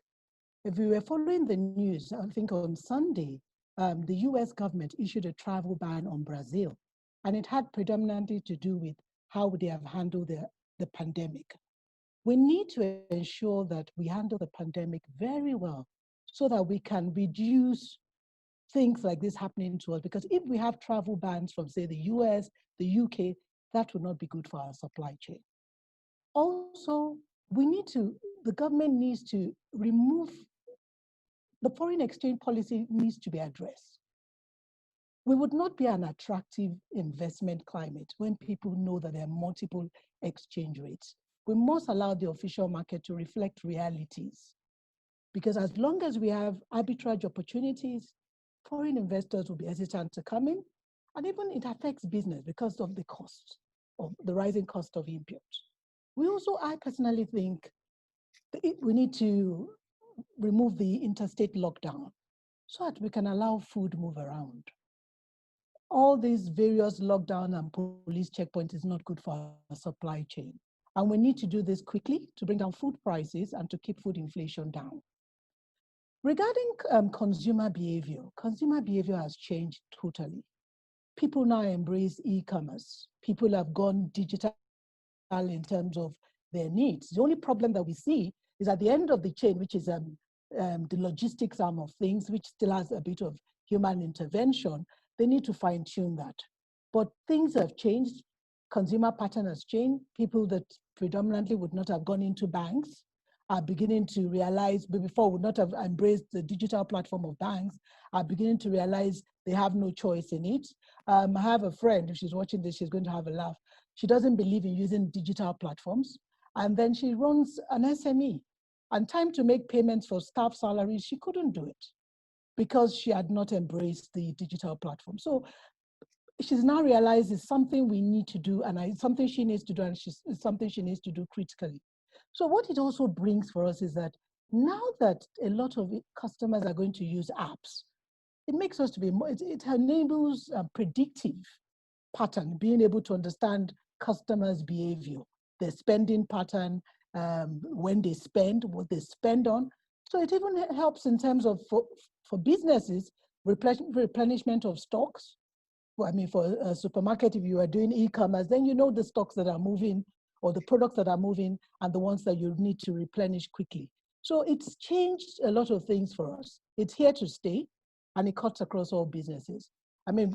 [SPEAKER 4] If we were following the news, I think on Sunday, the US government issued a travel ban on Brazil, and it had predominantly to do with how they have handled the pandemic. We need to ensure that we handle the pandemic very well so that we can reduce things like this happening to us. Because if we have travel bans from, say, the US, the UK, that would not be good for our supply chain. Also, the government needs to remove, the foreign exchange policy needs to be addressed. We would not be an attractive investment climate when people know that there are multiple exchange rates. We must allow the official market to reflect realities, because as long as we have arbitrage opportunities, foreign investors will be hesitant to come in, and even it affects business because of the cost of the rising cost of imports. We also, I personally think we need to remove the interstate lockdown so that we can allow food move around. All these various lockdown and police checkpoints is not good for our supply chain. And we need to do this quickly to bring down food prices and to keep food inflation down. Regarding consumer behavior has changed totally. People now embrace e-commerce. People have gone digital in terms of their needs. The only problem that we see is at the end of the chain, which is the logistics arm of things, which still has a bit of human intervention. They need to fine tune that. But things have changed. Consumer pattern has changed. People that predominantly would not have gone into banks are beginning to realize, but before would not have embraced the digital platform of banks, are beginning to realize they have no choice in it. I have a friend, if she's watching this, she's going to have a laugh. She doesn't believe in using digital platforms. And then she runs an SME. And time to make payments for staff salaries, she couldn't do it because she had not embraced the digital platform. So she's now realized it's something we need to do, and it's something she needs to do, and it's something she needs to do critically. So what it also brings for us is that now that a lot of customers are going to use apps, it makes us to be more, it enables a predictive pattern, being able to understand customers' behavior, their spending pattern, when they spend, what they spend on. So it even helps in terms of, for businesses, replenishment of stocks. Well, I mean, for a supermarket, if you are doing e-commerce, then you know the stocks that are moving or the products that are moving and the ones that you need to replenish quickly. So it's changed a lot of things for us. It's here to stay, and it cuts across all businesses. I mean,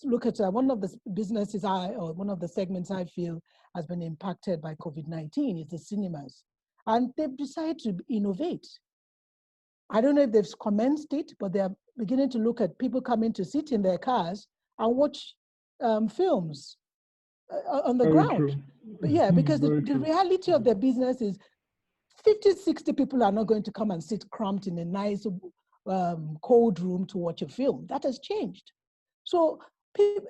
[SPEAKER 4] look at one of the businesses or one of the segments I feel has been impacted by COVID-19 is the cinemas. And they've decided to innovate. I don't know if they've commenced it, but they're beginning to look at people coming to sit in their cars and watch films on the ground.
[SPEAKER 2] True.
[SPEAKER 4] But yeah, because the reality of their business is 50, 60 people are not going to come and sit cramped in a nice cold room to watch a film. That has changed. So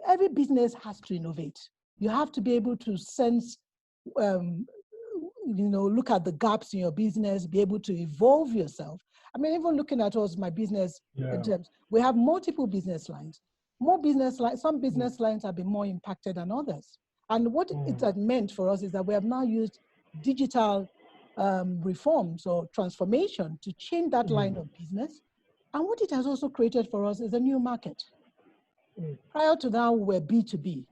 [SPEAKER 4] every business has to innovate. You have to be able to sense, look at the gaps in your business, be able to evolve yourself. I mean, even looking at us, my business, in terms, we have multiple business lines. Some business lines have been more impacted than others. And what it has meant for us is that we have now used digital reforms or transformation to change that line of business. And what it has also created for us is a new market. Prior to now, we're B2B,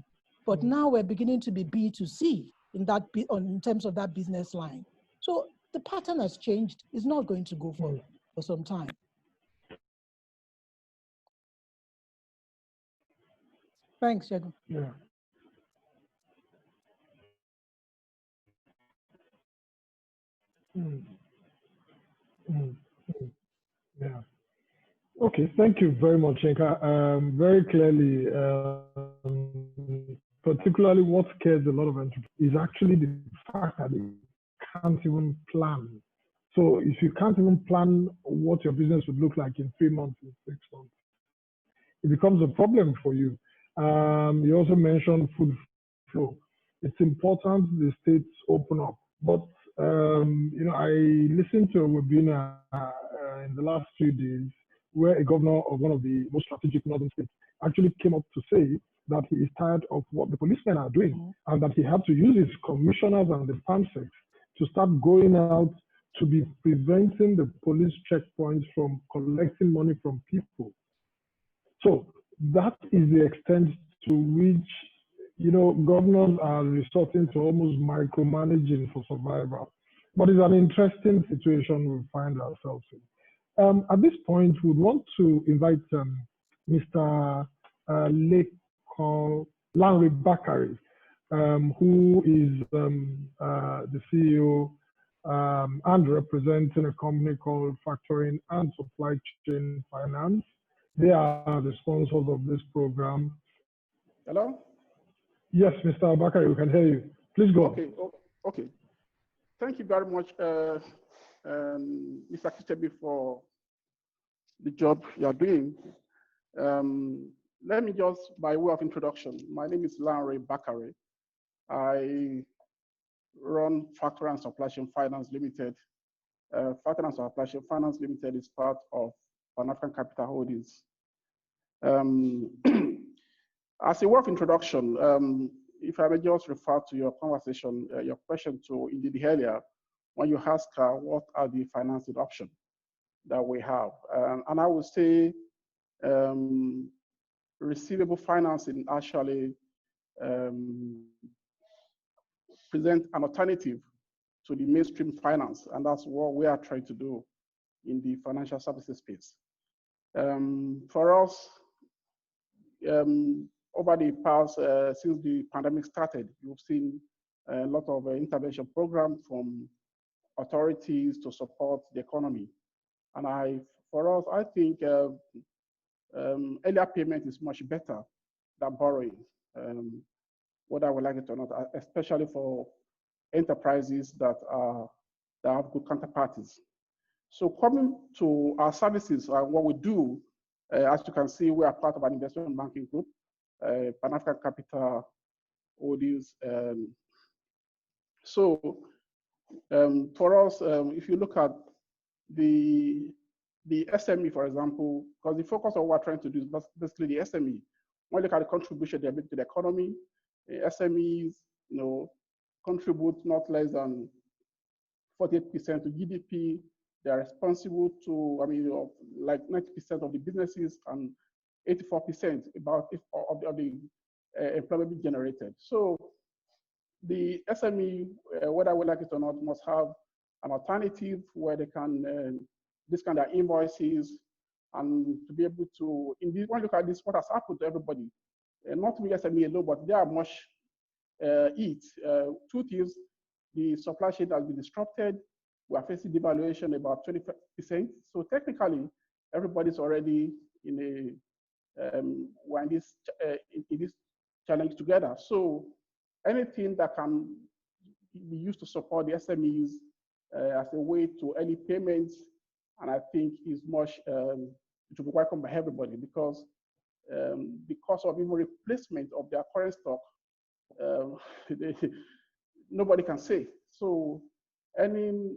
[SPEAKER 4] but now we're beginning to be B2C in terms of that business line. So the pattern has changed. It's not going to go for some time. Thanks, Segun.
[SPEAKER 2] Yeah. Yeah. Okay, thank you very much, Yinka. Very clearly, particularly what scares a lot of entrepreneurs is actually the fact that they can't even plan. So if you can't even plan what your business would look like in 3 months, in 6 months, it becomes a problem for you. You also mentioned food flow. It's important the states open up. But, you know, I listened to a webinar in the last few days where a governor of one of the most strategic northern states actually came up to say that he is tired of what the policemen are doing and that he had to use his commissioners and the PAMSEC to start going out to be preventing the police checkpoints from collecting money from people. So that is the extent to which, you know, governors are resorting to almost micromanaging for survival. But it's an interesting situation we find ourselves in. At this point, we would want to invite Mr. Lanre Bakari, who is the CEO and representing a company called Factoring and Supply Chain Finance. They are the sponsors of this program.
[SPEAKER 6] Hello?
[SPEAKER 2] Yes, Mr. Bakari, we can hear you. Please go.
[SPEAKER 6] Okay, okay. Thank you very much, Mr. Akintemi, for the job you are doing. Let me just, by way of introduction, my name is Lanre Bakari. I run Factoring and Supply Chain Finance Limited. Factoring and Supply Chain Finance Limited is part of Pan-African Capital Holdings. As a way of introduction, if I may just refer to your conversation, your question to Ndidi earlier, when you ask her what are the financing options that we have. And I would say receivable financing actually present an alternative to the mainstream finance, and that's what we are trying to do in the financial services space. For us, over the past, since the pandemic started, you've seen a lot of intervention programs from authorities to support the economy. And for us, I think earlier payment is much better than borrowing, whether we like it or not, especially for enterprises that have good counterparties. So coming to our services, what we do, as you can see, we are part of an investment banking group, Pan-African Capital Holdings. So for us, if you look at the SME, for example, because the focus of what we're trying to do is basically the SME. When you look at the contribution they make to the economy, SMEs, you know, contribute not less than 48% to GDP. They are responsible to, I mean, like 90% of the businesses and 84% of the employment generated. So the SME, whether we like it or not, must have an alternative where they can discount their invoices and to be able to, indeed, when you look at this, what has happened to everybody, not to be SME alone, but they are much Truth is, the supply chain has been disrupted. We are facing devaluation about 20%. So technically, everybody's already in we're in this challenge together. So anything that can be used to support the SMEs as a way to early payments, and I think is much, it will be welcomed by everybody because of even replacement of their current stock, nobody can say. So any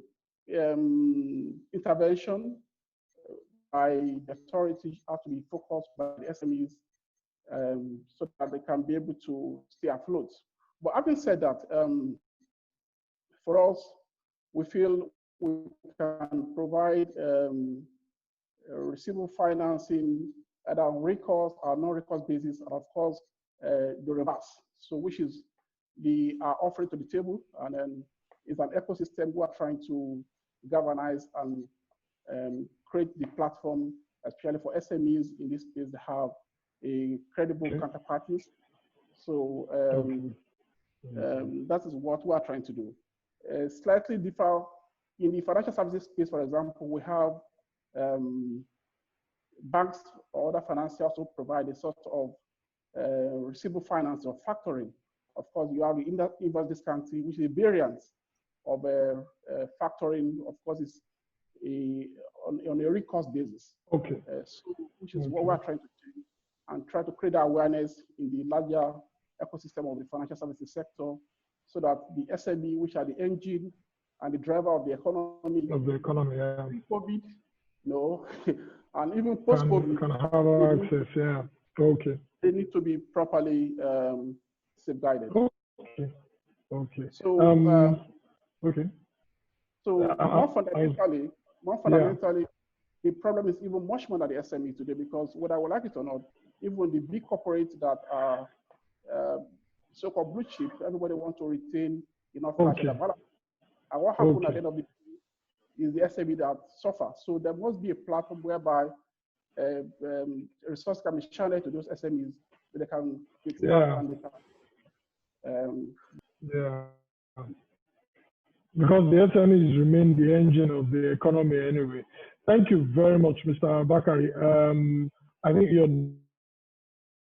[SPEAKER 6] intervention by the authorities has to be focused by the SMEs so that they can be able to stay afloat. But having said that, for us, we feel we can provide receivable financing either on recourse or non-recourse basis, and of course, the reverse. So which is the offering to the table, and then it's an ecosystem we are trying to galvanize and create the platform, especially for SMEs in this space, that have a credible counterparties. So that is what we are trying to do. Slightly different in the financial services space, for example, we have banks or other financials who provide a sort of receivable finance or factoring. Of course, you have the invoice discounting, which is a variant of factoring. Of course, it's on a recourse basis.
[SPEAKER 2] Okay.
[SPEAKER 6] So, which is what we're trying to do, and try to create awareness in the larger ecosystem of the financial services sector, so that the SME, which are the engine and the driver of the economy,
[SPEAKER 2] yeah.
[SPEAKER 6] Pre-COVID, no, and even post-COVID,
[SPEAKER 2] can have access, yeah. Okay.
[SPEAKER 6] They need to be properly safeguarded.
[SPEAKER 2] Okay. Okay.
[SPEAKER 6] So,
[SPEAKER 2] okay.
[SPEAKER 6] So more fundamentally, the problem is even much more than the SME today, because whether I would like it or not, even the big corporates that are so-called blue chip, everybody wants to retain enough cash in the balance. And what happens at the end of the day is the SME that suffers. So there must be a platform whereby resources can be channeled to those SMEs so they can and they can,
[SPEAKER 2] because the SMEs remain the engine of the economy anyway. Thank you very much, Mr. Bakari. I think your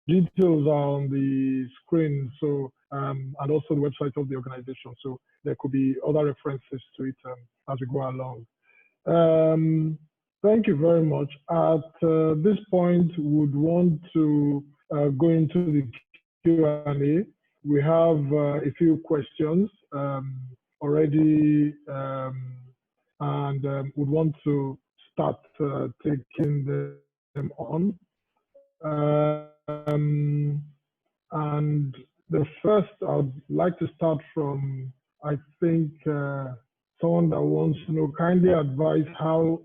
[SPEAKER 2] details are on the screen, so and also the website of the organization. So there could be other references to it as we go along. Thank you very much. At this point, would want to go into the Q&A. We have a few questions already, and would want to start taking them on. And the first, I'd like to start from, I think, someone that wants to know, kindly advise how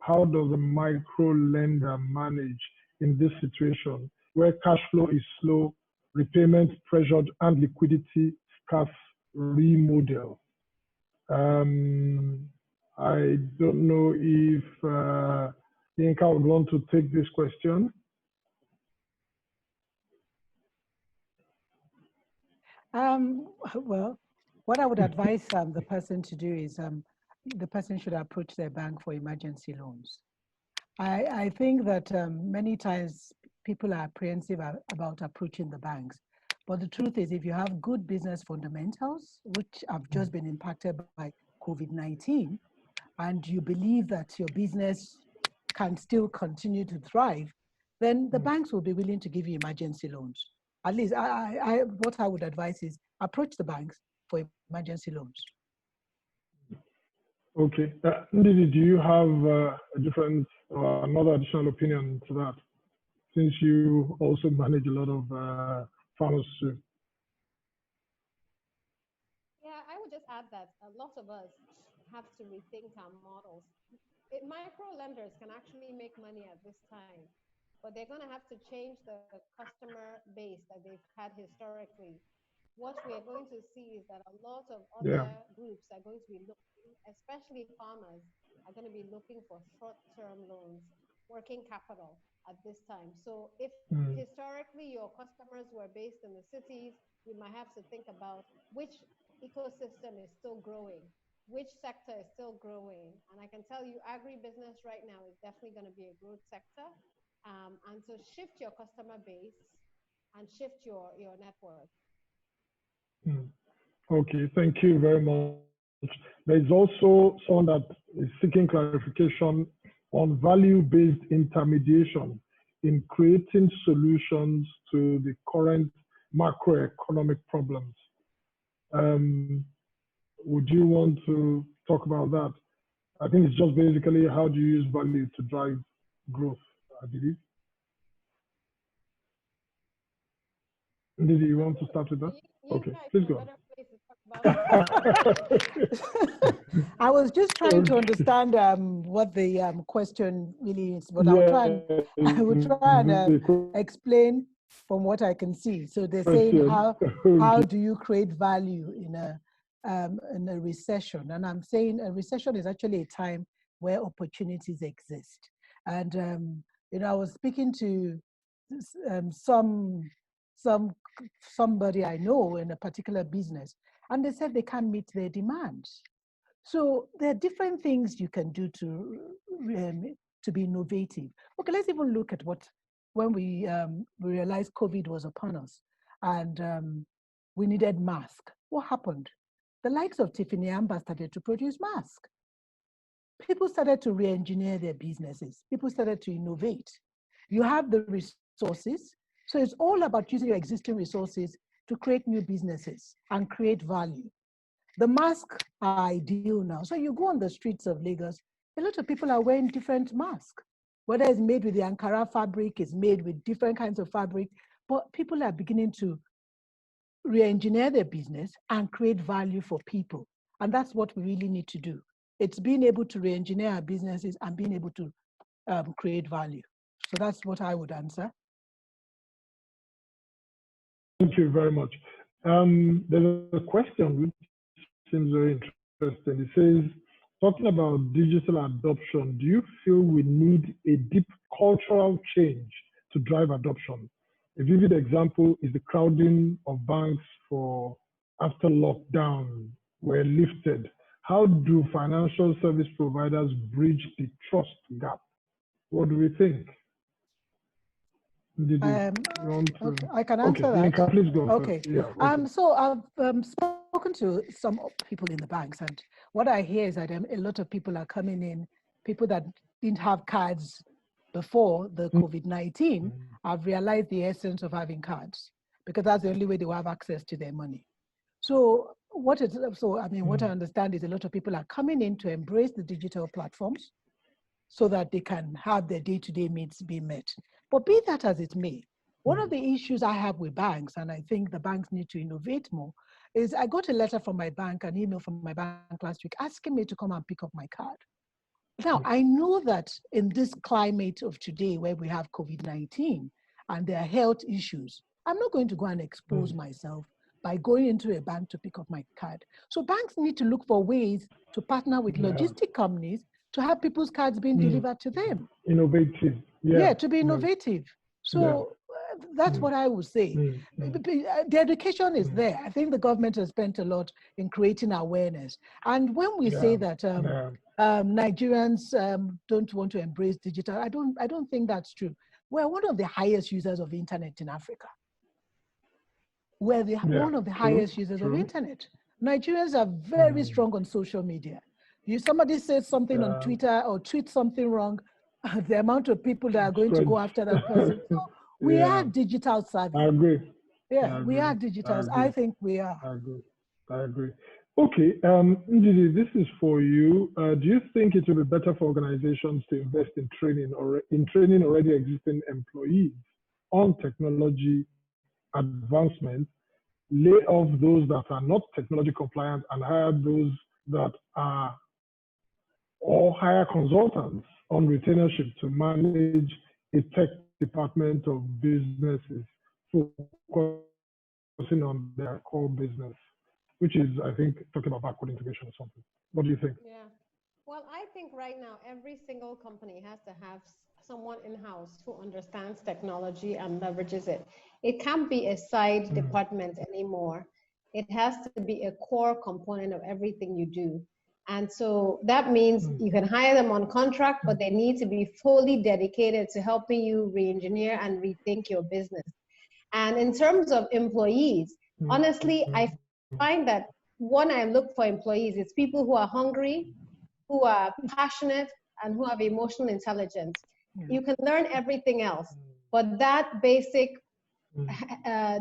[SPEAKER 2] does a micro lender manage in this situation where cash flow is slow, repayment pressured, and liquidity scarce remodel? I don't know if Yinka would want to take this question.
[SPEAKER 4] Well, what I would advise the person to do is the person should approach their bank for emergency loans. I think that many times people are apprehensive about approaching the banks. But the truth is, if you have good business fundamentals, which have just been impacted by COVID-19, and you believe that your business can still continue to thrive, then the banks will be willing to give you emergency loans. At least what I would advise is approach the banks for emergency loans.
[SPEAKER 2] Okay. Ndidi, do you have a different or another additional opinion to that, since you also manage a lot of farmers too?
[SPEAKER 3] Yeah, I would just add that a lot of us have to rethink our models. Micro lenders can actually make money at this time, but they're going to have to change the customer base that they've had historically. What we are going to see is that a lot of other groups are going to be looking, especially farmers, are going to be looking for short-term loans, working capital at this time. So if historically your customers were based in the cities, you might have to think about which ecosystem is still growing, which sector is still growing. And I can tell you agribusiness right now is definitely going to be a growth sector. And so shift your customer base and shift your network.
[SPEAKER 2] Okay, thank you very much. There's also someone that is seeking clarification on value-based intermediation in creating solutions to the current macroeconomic problems. Would you want to talk about that? I think it's just basically how do you use value to drive growth, I believe. Ndidi, you want to start with that? Okay, please go on.
[SPEAKER 4] I was just trying to understand what the question really is, but I will try and explain from what I can see. So they're saying how do you create value in a recession? And I'm saying a recession is actually a time where opportunities exist. And you know, I was speaking to somebody I know in a particular business, and they said they can't meet their demands. So there are different things you can do to be innovative. Okay, let's even look at when we realized COVID was upon us and we needed masks. What happened? The likes of Tiffany Amber started to produce masks. People started to re-engineer their businesses. People started to innovate. You have the resources. So it's all about using your existing resources to create new businesses and create value. The masks are ideal now. So you go on the streets of Lagos, a lot of people are wearing different masks. Whether it's made with the Ankara fabric, it's made with different kinds of fabric, but people are beginning to re-engineer their business and create value for people. And that's what we really need to do. It's being able to re-engineer our businesses and being able to create value. So that's what I would answer.
[SPEAKER 2] Thank you very much. There's a question which seems very interesting. It says, talking about digital adoption, do you feel we need a deep cultural change to drive adoption? A vivid example is the crowding of banks after lockdown were lifted. How do financial service providers bridge the trust gap? What do we think?
[SPEAKER 4] Okay, I can answer that.
[SPEAKER 2] Yinka, please go.
[SPEAKER 4] Okay. Yeah, so I've spoken to some people in the banks, and what I hear is that a lot of people are coming in, people that didn't have cards before the COVID-19 have realized the essence of having cards, because that's the only way they will have access to their money. So what I understand is a lot of people are coming in to embrace the digital platforms so that they can have their day-to-day needs be met. But be that as it may, one of the issues I have with banks, and I think the banks need to innovate more, is I got a letter from my bank, an email from my bank last week asking me to come and pick up my card. Now, I know that in this climate of today where we have COVID-19 and there are health issues, I'm not going to go and expose myself by going into a bank to pick up my card. So banks need to look for ways to partner with logistic companies to have people's cards being delivered to them.
[SPEAKER 2] Innovative.
[SPEAKER 4] Yeah, to be innovative. So that's what I would say. The education is there. I think the government has spent a lot in creating awareness. And when we say that Nigerians don't want to embrace digital, I don't think that's true. We're one of the highest users of the internet in Africa. We're one of the highest users of internet. Nigerians are very strong on social media. Somebody says something on Twitter or tweets something wrong, the amount of people that are going to go after that person. So we are digital savvy.
[SPEAKER 2] I agree.
[SPEAKER 4] Yeah, we are digital. I think we are.
[SPEAKER 2] I agree. Okay, Ndidi, this is for you. Do you think it will be better for organizations to invest in training already existing employees on technology advancement, lay off those that are not technology compliant and hire those that are, or hire consultants on retainership to manage a tech department of businesses focusing on their core business, which is, I think, talking about backward integration or something. What do you think?
[SPEAKER 3] Yeah. Well, I think right now every single company has to have someone in-house who understands technology and leverages it. It can't be a side department anymore. It has to be a core component of everything you do. And so that means you can hire them on contract, but they need to be fully dedicated to helping you re-engineer and rethink your business. And in terms of employees, honestly, I find that when I look for employees, it's people who are hungry, who are passionate, and who have emotional intelligence. You can learn everything else, but that basic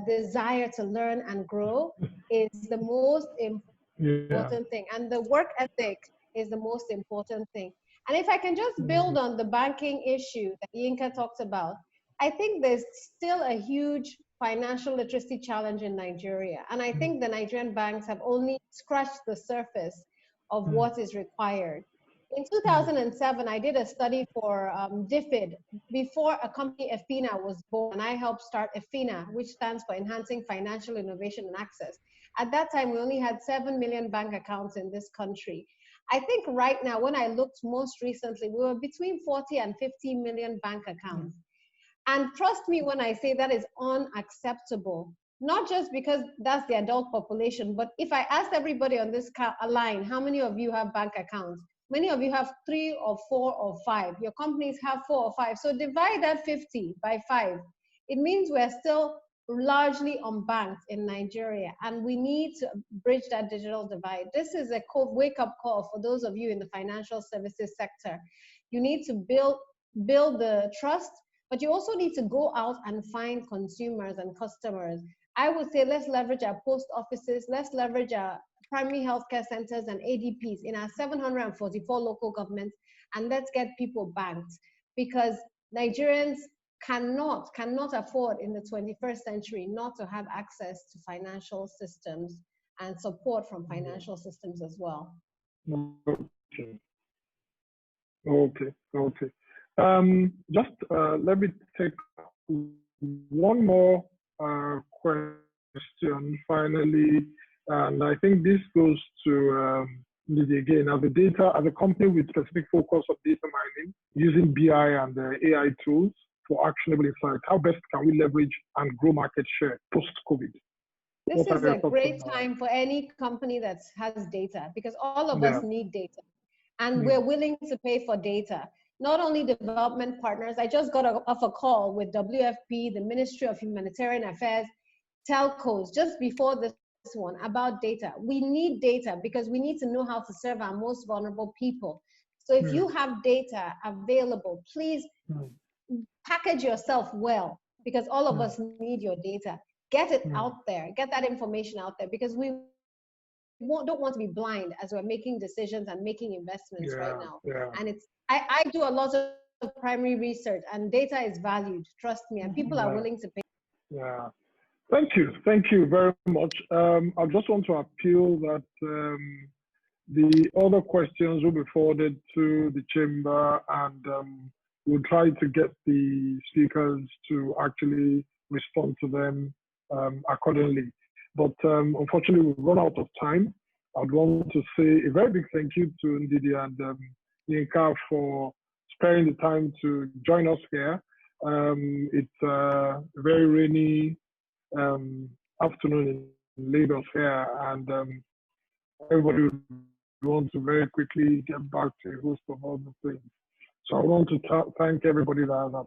[SPEAKER 3] desire to learn and grow is the most important thing. And the work ethic is the most important thing. And if I can just build on the banking issue that Yinka talked about, I think there's still a huge financial literacy challenge in Nigeria. And I think the Nigerian banks have only scratched the surface of what is required. In 2007, I did a study for DFID before a company, EFINA, was born, and I helped start EFINA, which stands for Enhancing Financial Innovation and Access. At that time, we only had 7 million bank accounts in this country. I think right now, when I looked most recently, we were between 40 and 50 million bank accounts. And trust me when I say that is unacceptable, not just because that's the adult population, but if I asked everybody on this line, how many of you have bank accounts? Many of you have 3 or 4 or 5. Your companies have 4 or 5. So divide that 50 by 5. It means we're still largely unbanked in Nigeria, and we need to bridge that digital divide. This is a wake-up call for those of you in the financial services sector. You need to build the trust, but you also need to go out and find consumers and customers. I would say let's leverage our post offices, let's leverage our primary healthcare centers and ADPs in our 744 local governments, and let's get people banked, because Nigerians cannot afford in the 21st century not to have access to financial systems and support from financial systems as well.
[SPEAKER 2] Okay. Just let me take one more question finally, and I think this goes to Ndidi again. As a company with specific focus on data mining using BI and AI tools for actionable insights, how best can we leverage and grow market share post-COVID?
[SPEAKER 3] This is a great time for any company that has data, because all of us need data, and we're willing to pay for data. Not only development partners, I just got off a call with WFP, the Ministry of Humanitarian Affairs, telcos, just before this one, about data. We need data because we need to know how to serve our most vulnerable people. So if you have data available, please package yourself well, because all of us need your data. Get it out there, get that information out there, because we don't want to be blind as we're making decisions and making investments right now. And it's, I do a lot of primary research, and data is valued, trust me, and people are willing to pay.
[SPEAKER 2] Thank you very much. I just want to appeal that the other questions will be forwarded to the chamber, and we'll try to get the speakers to actually respond to them accordingly. But unfortunately, we've run out of time. I'd want to say a very big thank you to Ndidi and Yinka for sparing the time to join us here. It's a very rainy afternoon in Lagos here, and everybody wants to very quickly get back to a host of other things. So I want to thank everybody that has